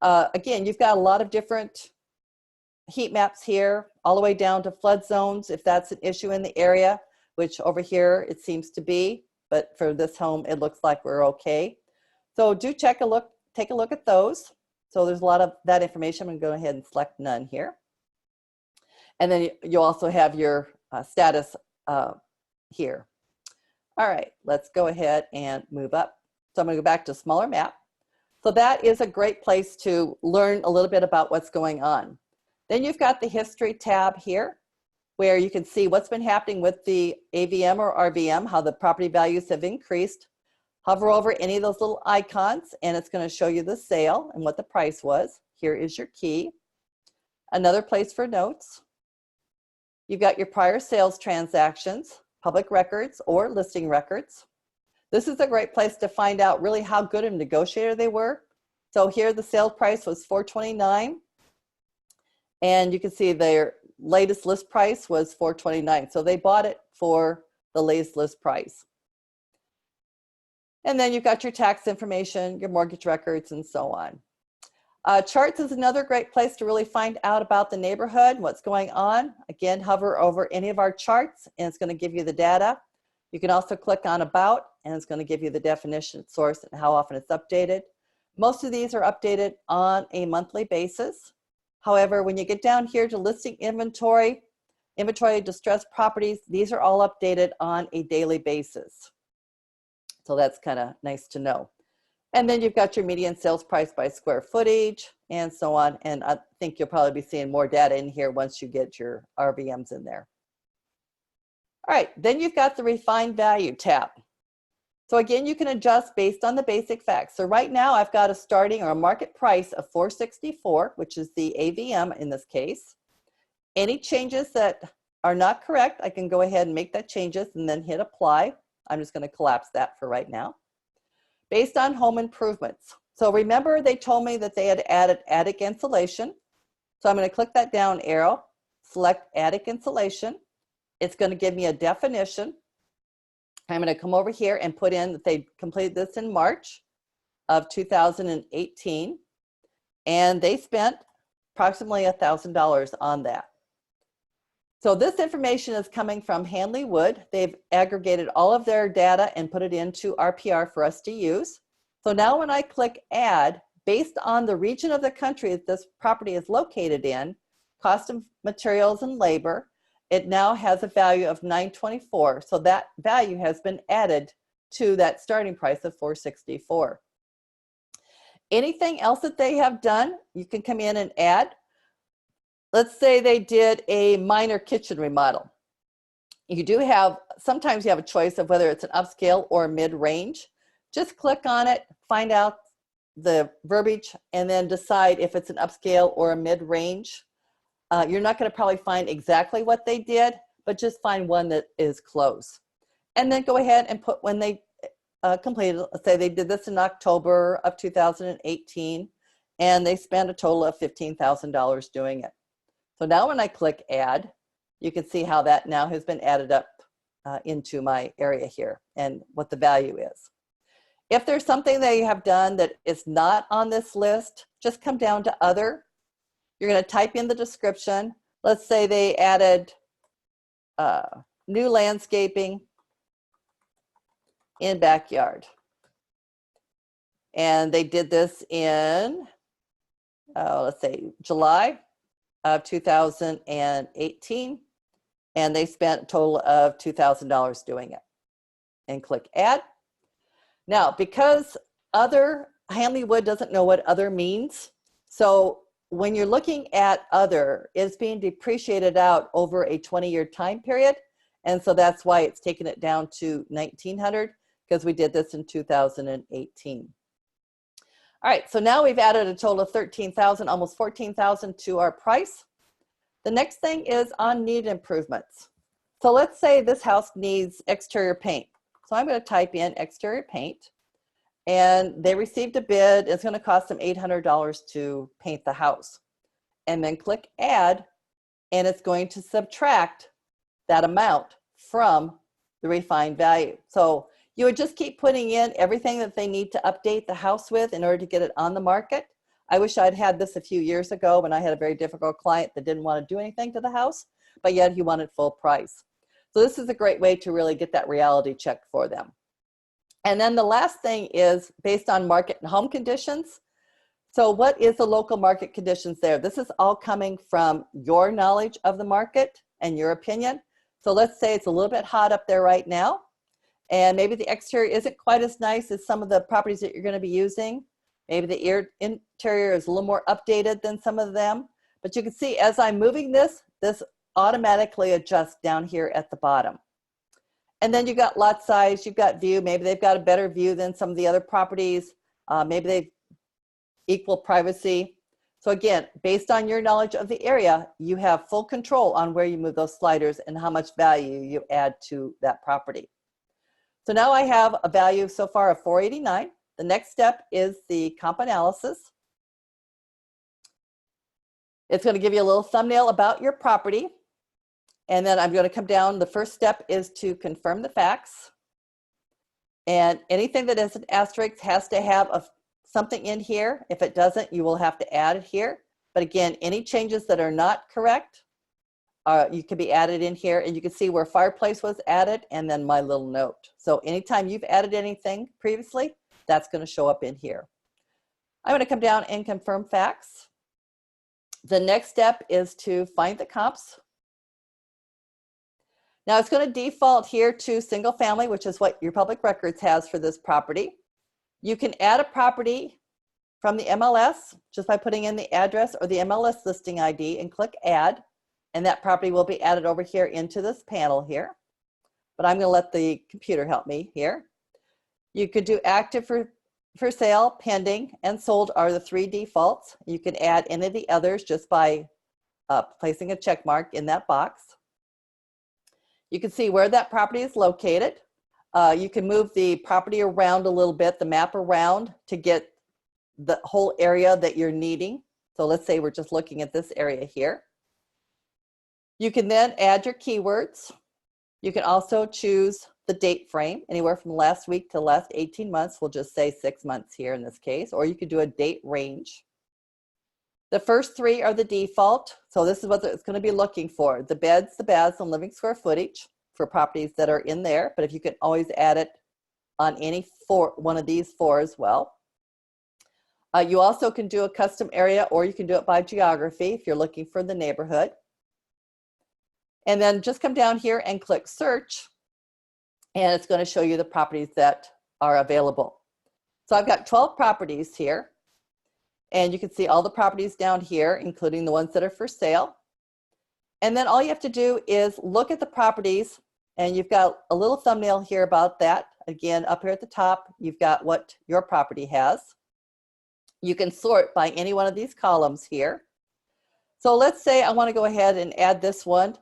Again, you've got a lot of different heat maps here, all the way down to flood zones, if that's an issue in the area, which over here it seems to be, but for this home, it looks like we're okay. So do take a look at those. So there's a lot of that information. I'm going to go ahead and select none here. And then you also have your status here. All right, let's go ahead and move up. So I'm going to go back to smaller map. So that is a great place to learn a little bit about what's going on. Then you've got the history tab here, where you can see what's been happening with the AVM or RVM, how the property values have increased. Hover over any of those little icons and it's going to show you the sale and what the price was. Here is your key. Another place for notes. You've got your prior sales transactions, public records or listing records. This is a great place to find out really how good a negotiator they were. So here the sale price was $429 and you can see their latest list price was $429. So they bought it for the latest list price. And then you've got your tax information, your mortgage records, and so on. Charts is another great place to really find out about the neighborhood, what's going on. Again, hover over any of our charts and it's going to give you the data. You can also click on About and it's going to give you the definition, source, and how often it's updated. Most of these are updated on a monthly basis. However, when you get down here to listing inventory, inventory distressed properties, these are all updated on a daily basis. So that's kind of nice to know. And then you've got your median sales price by square footage and so on. And I think you'll probably be seeing more data in here once you get your RVMs in there. All right, then you've got the refined value tab. So again, you can adjust based on the basic facts. So right now I've got a starting or a market price of $464, which is the AVM in this case. Any changes that are not correct, I can go ahead and make that changes and then hit apply. I'm just going to collapse that for right now. Based on home improvements. So remember they told me that they had added attic insulation. So I'm going to click that down arrow, select attic insulation. It's going to give me a definition. I'm going to come over here and put in that they completed this in March of 2018. And they spent approximately $1,000 on that. So this information is coming from Hanley Wood. They've aggregated all of their data and put it into RPR for us to use. So now when I click add, based on the region of the country that this property is located in, cost of materials and labor, it now has a value of $924. So that value has been added to that starting price of $464. Anything else that they have done, you can come in and add. Let's say they did a minor kitchen remodel. You do have, sometimes you have a choice of whether it's an upscale or mid-range. Just click on it, find out the verbiage, and then decide if it's an upscale or a mid-range. You're not going to probably find exactly what they did, but just find one that is close. And then go ahead and put when they completed, let's say they did this in October of 2018, and they spent a total of $15,000 doing it. So now when I click add, you can see how that now has been added up into my area here and what the value is. If there's something they have done that is not on this list, just come down to other. You're going to type in the description. Let's say they added new landscaping in backyard. And they did this in, let's say, July of 2018. And they spent a total of $2,000 doing it. And click add. Now, because Hanley Wood doesn't know what other means, so when you're looking at other, it's being depreciated out over a 20-year time period. And so that's why it's taken it down to $1,900 because we did this in 2018. All right, so now we've added a total of $13,000, almost $14,000 to our price. The next thing is on need improvements. So let's say this house needs exterior paint. So I'm going to type in exterior paint. And they received a bid. It's going to cost them $800 to paint the house. And then click add, and it's going to subtract that amount from the refined value. So you would just keep putting in everything that they need to update the house with in order to get it on the market. I wish I'd had this a few years ago when I had a very difficult client that didn't want to do anything to the house, but yet he wanted full price. So this is a great way to really get that reality check for them. And then the last thing is based on market and home conditions. So what is the local market conditions there? This is all coming from your knowledge of the market and your opinion. So let's say it's a little bit hot up there right now, and maybe the exterior isn't quite as nice as some of the properties that you're going to be using. Maybe the interior is a little more updated than some of them. But you can see as I'm moving this, this automatically adjusts down here at the bottom. And then you've got lot size, you've got view. Maybe they've got a better view than some of the other properties. Maybe they've equal privacy. So again, based on your knowledge of the area, you have full control on where you move those sliders and how much value you add to that property. So now I have a value so far of 489. The next step is the comp analysis. It's going to give you a little thumbnail about your property. And then I'm going to come down. The first step is to confirm the facts. And anything that is an asterisk has to have something in here. If it doesn't, you will have to add it here. But again, any changes that are not correct, you can be added in here, and you can see where fireplace was added and then my little note. So anytime you've added anything previously, that's going to show up in here. I'm going to come down and confirm facts. The next step is to find the comps. Now it's going to default here to single family, which is what your public records has for this property. You can add a property from the MLS just by putting in the address or the MLS listing ID and click add, and that property will be added over here into this panel here. But I'm going to let the computer help me here. You could do active for sale, pending, and sold are the three defaults. You can add any of the others just by placing a check mark in that box. You can see where that property is located. You can move the property around a little bit, the map around, to get the whole area that you're needing. So let's say we're just looking at this area here. You can then add your keywords. You can also choose the date frame, anywhere from last week to last 18 months. We'll just say 6 months here in this case, or you could do a date range. The first three are the default. So this is what it's going to be looking for: the beds, the baths, and living square footage for properties that are in there. But if you can always add it on any one of these four as well. You also can do a custom area, or you can do it by geography if you're looking for the neighborhood. And then just come down here and click search, and it's going to show you the properties that are available. So I've got 12 properties here, and you can see all the properties down here, including the ones that are for sale. And then all you have to do is look at the properties, and you've got a little thumbnail here about that. Again, up here at the top, you've got what your property has. You can sort by any one of these columns here. So let's say I want to go ahead and add this one.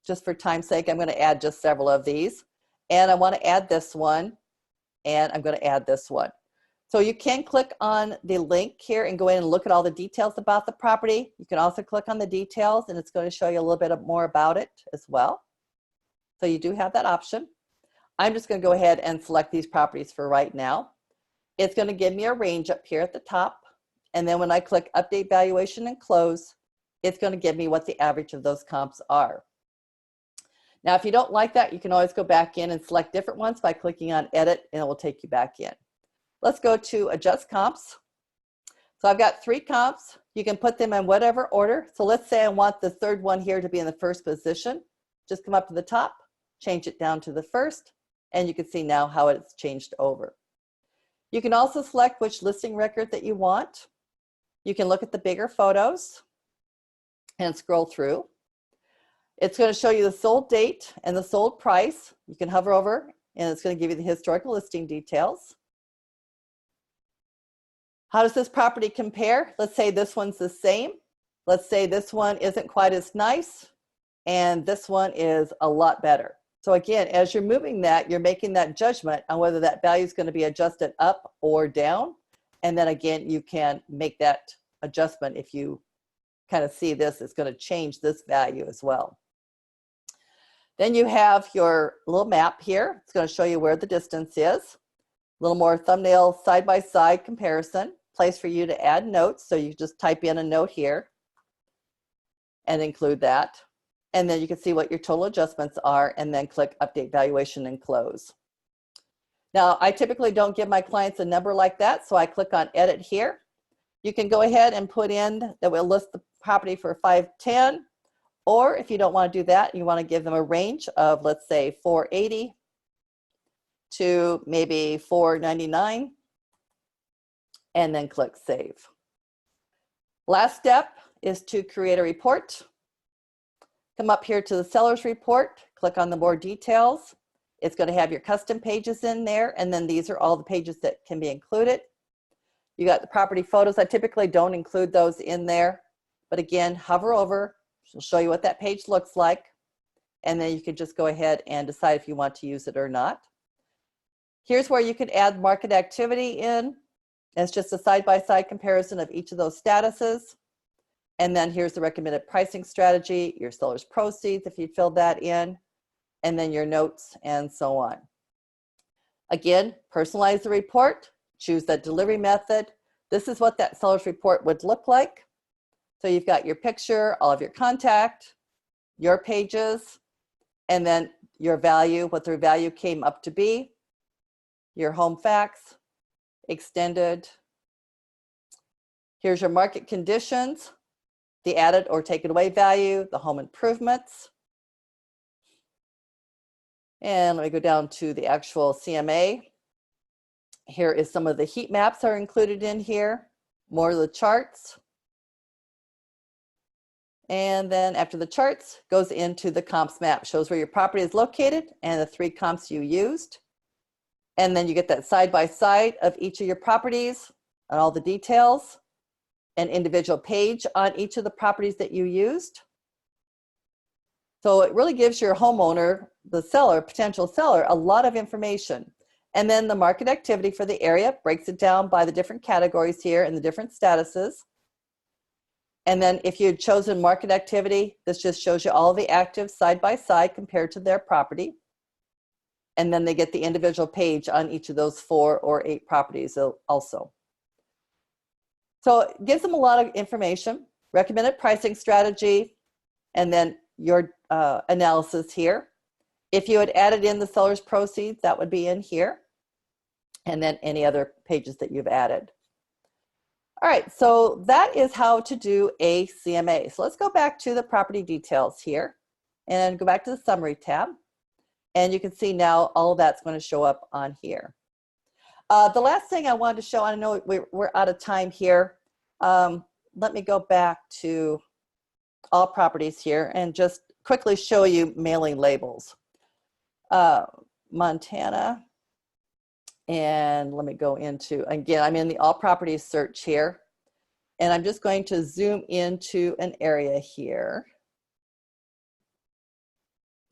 Just for time's sake, I'm going to add just several of these. And I want to add this one, and I'm going to add this one. So you can click on the link here and go in and look at all the details about the property. You can also click on the details, and it's going to show you a little bit more about it as well. So you do have that option. I'm just going to go ahead and select these properties for right now. It's going to give me a range up here at the top. And then when I click update valuation and close, it's going to give me what the average of those comps are. Now, if you don't like that, you can always go back in and select different ones by clicking on edit, and it will take you back in. Let's go to adjust comps. So I've got 3 comps. You can put them in whatever order. So let's say I want the third one here to be in the first position. Just come up to the top, change it down to the first, and you can see now how it's changed over. You can also select which listing record that you want. You can look at the bigger photos and scroll through. It's going to show you the sold date and the sold price. You can hover over, and it's going to give you the historical listing details. How does this property compare? Let's say this one's the same. Let's say this one isn't quite as nice, and this one is a lot better. So again, as you're moving that, you're making that judgment on whether that value is going to be adjusted up or down. And then again, you can make that adjustment if you kind of see this, it's going to change this value as well. Then you have your little map here. It's going to show you where the distance is. A little more thumbnail side-by-side comparison. Place for you to add notes. So you just type in a note here and include that. And then you can see what your total adjustments are, and then click update valuation and close. Now, I typically don't give my clients a number like that, so I click on edit here. You can go ahead and put in that we'll list the property for 510, or if you don't want to do that, you want to give them a range of, let's say, 480 to maybe 499, and then click save. Last step is to create a report. Come up here to the seller's report, click on the more details. It's going to have your custom pages in there, and then these are all the pages that can be included. You got the property photos. I typically don't include those in there, but again, hover over. It'll show you what that page looks like, and then you can just go ahead and decide if you want to use it or not. Here's where you can add market activity in. It's just a side-by-side comparison of each of those statuses. And then here's the recommended pricing strategy, your seller's proceeds if you filled that in, and then your notes and so on. Again, personalize the report, choose that delivery method. This is what that seller's report would look like. So you've got your picture, all of your contact, your pages, and then your value, what their value came up to be, your home facts, extended. Here's your market conditions, the added or taken away value, the home improvements. And let me go down to the actual CMA. Here is some of the heat maps are included in here, more of the charts. And then after the charts goes into the comps map, shows where your property is located and the 3 comps you used. And then you get that side by side of each of your properties and all the details, an individual page on each of the properties that you used. So it really gives your homeowner, the seller, potential seller, a lot of information. And then the market activity for the area breaks it down by the different categories here and the different statuses. And then if you had chosen market activity, this just shows you all the active side by side compared to their property. And then they get the individual page on each of those 4 or 8 properties also. So it gives them a lot of information, recommended pricing strategy, and then your analysis here. If you had added in the seller's proceeds, that would be in here. And then any other pages that you've added. All right, so that is how to do a CMA. So let's go back to the property details here and go back to the summary tab. And you can see now all of that's going to show up on here. The last thing I wanted to show, I know we're out of time here. Let me go back to all properties here and just quickly show you mailing labels. Montana. And let me go into, again, I'm in the all properties search here. And I'm just going to zoom into an area here.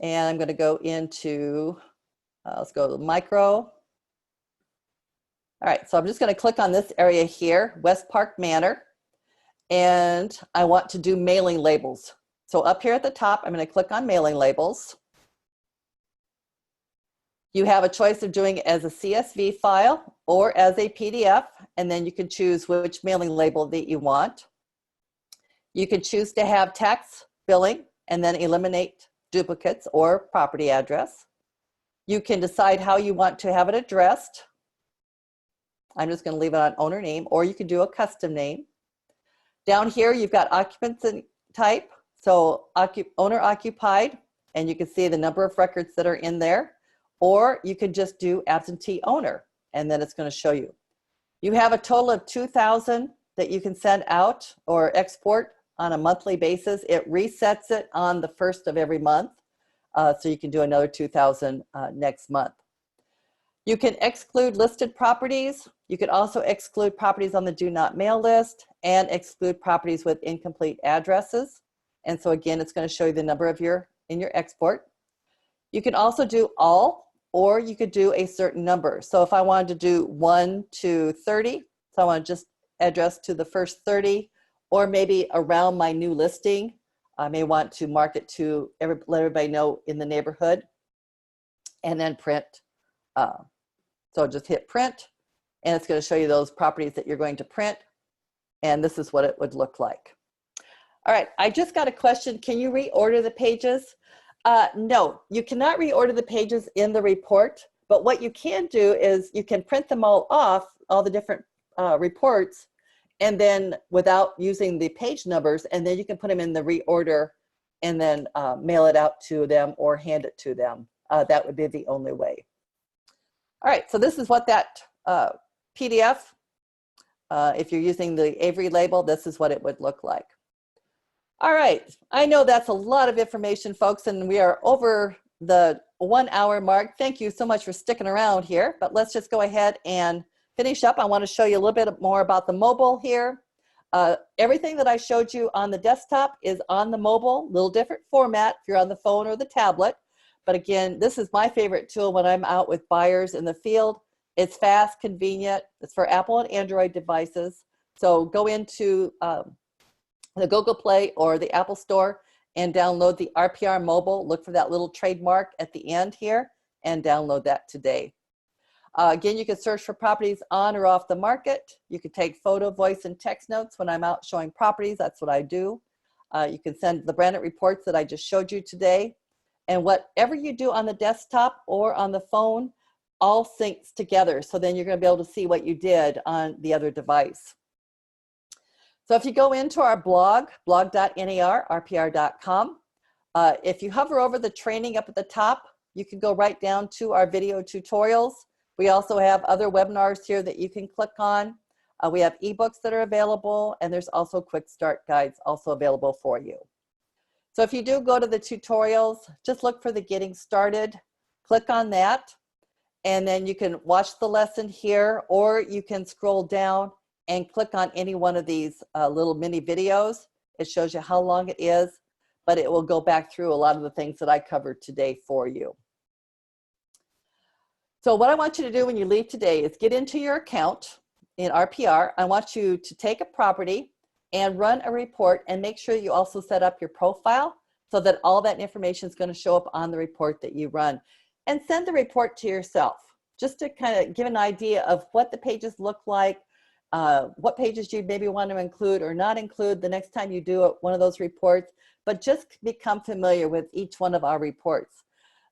And I'm going to go into, let's go to micro. All right, so I'm just going to click on this area here, West Park Manor. And I want to do mailing labels. So up here at the top, I'm going to click on mailing labels. You have a choice of doing it as a CSV file or as a PDF, and then you can choose which mailing label that you want. You can choose to have tax billing and then eliminate duplicates or property address. You can decide how you want to have it addressed. I'm just going to leave it on owner name, or you can do a custom name. Down here, you've got occupancy type, so owner occupied, and you can see the number of records that are in there. Or you could just do absentee owner, and then it's going to show you. You have a total of 2,000 that you can send out or export on a monthly basis. It resets it on the 1st of every month, so you can do another 2,000 next month. You can exclude listed properties. You could also exclude properties on the do not mail list and exclude properties with incomplete addresses. And so again, it's going to show you the number of in your export. You can also do all, or you could do a certain number. So if I wanted to do 1 to 30, so I want to just address to the first 30, or maybe around my new listing, I may want to mark it to let everybody know in the neighborhood, and then print. So just hit print, and it's going to show you those properties that you're going to print, and this is what it would look like. All right, I just got a question. Can you reorder the pages? No, you cannot reorder the pages in the report, But what you can do is you can print them all off, all the different reports, and then without using the page numbers, and then you can put them in the reorder and then mail it out to them or hand it to them. That would be the only way. All right, so this is what that PDF, if you're using the Avery label, this is what it would look like. All right, I know that's a lot of information, folks, and we are over the 1 hour mark. Thank you so much for sticking around here, but let's just go ahead and finish up. I want to show you a little bit more about the mobile here. Everything that I showed you on the desktop is on the mobile, little different format if you're on the phone or the tablet. But again, this is my favorite tool when I'm out with buyers in the field. It's fast, convenient. It's for Apple and Android devices. So go into the Google Play or the Apple Store and download the RPR mobile. Look for that little trademark at the end here and download that today. Again, you can search for properties on or off the market. You can take photo, voice, and text notes when I'm out showing properties. That's what I do. You can send the branded reports that I just showed you today. And whatever you do on the desktop or on the phone, all syncs together. So then you're going to be able to see what you did on the other device. So if you go into our blog, blog.nar, rpr.com, if you hover over the training up at the top, you can go right down to our video tutorials. We also have other webinars here that you can click on. We have ebooks that are available, and there's also quick start guides also available for you. So if you do go to the tutorials, just look for the getting started, click on that, and then you can watch the lesson here, or you can scroll down and click on any one of these little mini videos. It shows you how long it is, but it will go back through a lot of the things that I covered today for you. So what I want you to do when you leave today is get into your account in RPR. I want you to take a property and run a report and make sure you also set up your profile so that all that information is going to show up on the report that you run. And send the report to yourself just to kind of give an idea of what the pages look like, what pages you maybe want to include or not include the next time you do one of those reports, but just become familiar with each one of our reports.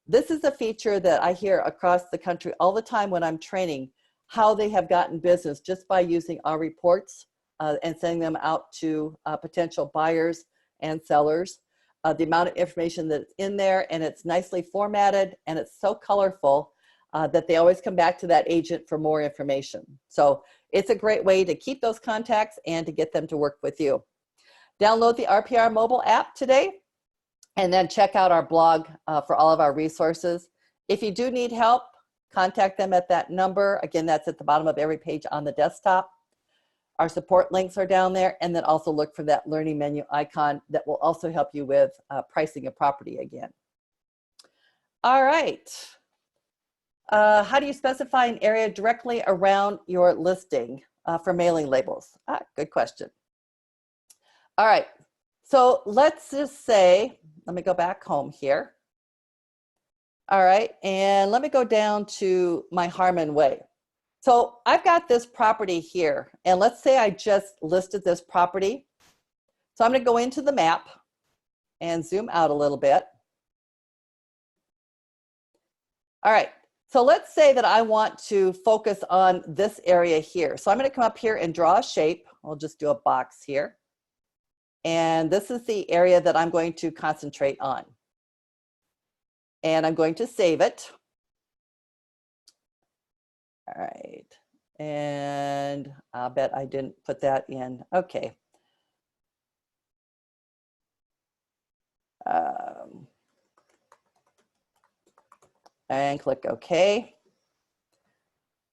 This is a feature that I hear across the country all the time when I'm training, how they have gotten business just by using our reports and sending them out to potential buyers and sellers. The amount of information that's in there, and it's nicely formatted, and it's so colorful that they always come back to that agent for more information. So it's a great way to keep those contacts and to get them to work with you. Download the RPR mobile app today, and then check out our blog for all of our resources. If you do need help, contact them at that number. Again, that's at the bottom of every page on the desktop. Our support links are down there, and then also look for that learning menu icon that will also help you with pricing a property again. All right. How do you specify an area directly around your listing for mailing labels? Good question. All right. So let's just say, let me go back home here. All right, and let me go down to my Harmon Way. So I've got this property here, and let's say I just listed this property. So I'm going to go into the map and zoom out a little bit. All right, so let's say that I want to focus on this area here. So I'm going to come up here and draw a shape. I'll just do a box here. And this is the area that I'm going to concentrate on. And I'm going to save it. All right, and I'll bet I didn't put that in. Okay. And click OK.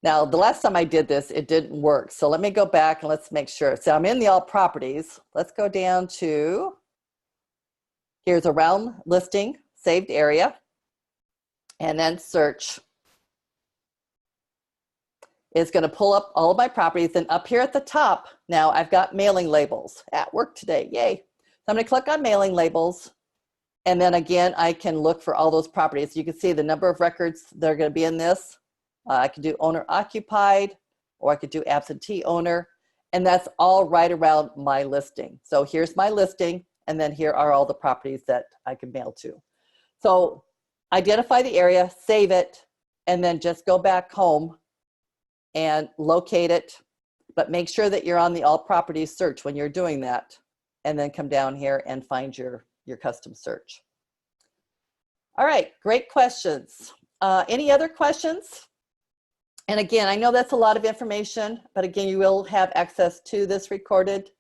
Now, the last time I did this, it didn't work. So let me go back and let's make sure. So I'm in the all properties. Let's go down to, here's a round listing, saved area, and then search. It's going to pull up all of my properties. And up here at the top, now I've got mailing labels at work today. Yay. So I'm going to click on mailing labels. And then again, I can look for all those properties. You can see the number of records that are going to be in this. I could do owner occupied, or I could do absentee owner. And that's all right around my listing. So here's my listing. And then here are all the properties that I can mail to. So identify the area, save it, and then just go back home and locate it, but make sure that you're on the all properties search when you're doing that, and then come down here and find your custom search. All right, great questions. Any other questions? And again, I know that's a lot of information, but again, you will have access to this recorded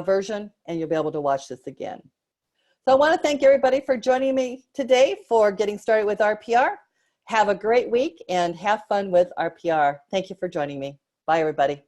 version, and you'll be able to watch this again. So I want to thank everybody for joining me today for getting started with RPR. Have a great week and have fun with RPR. Thank you for joining me. Bye, everybody.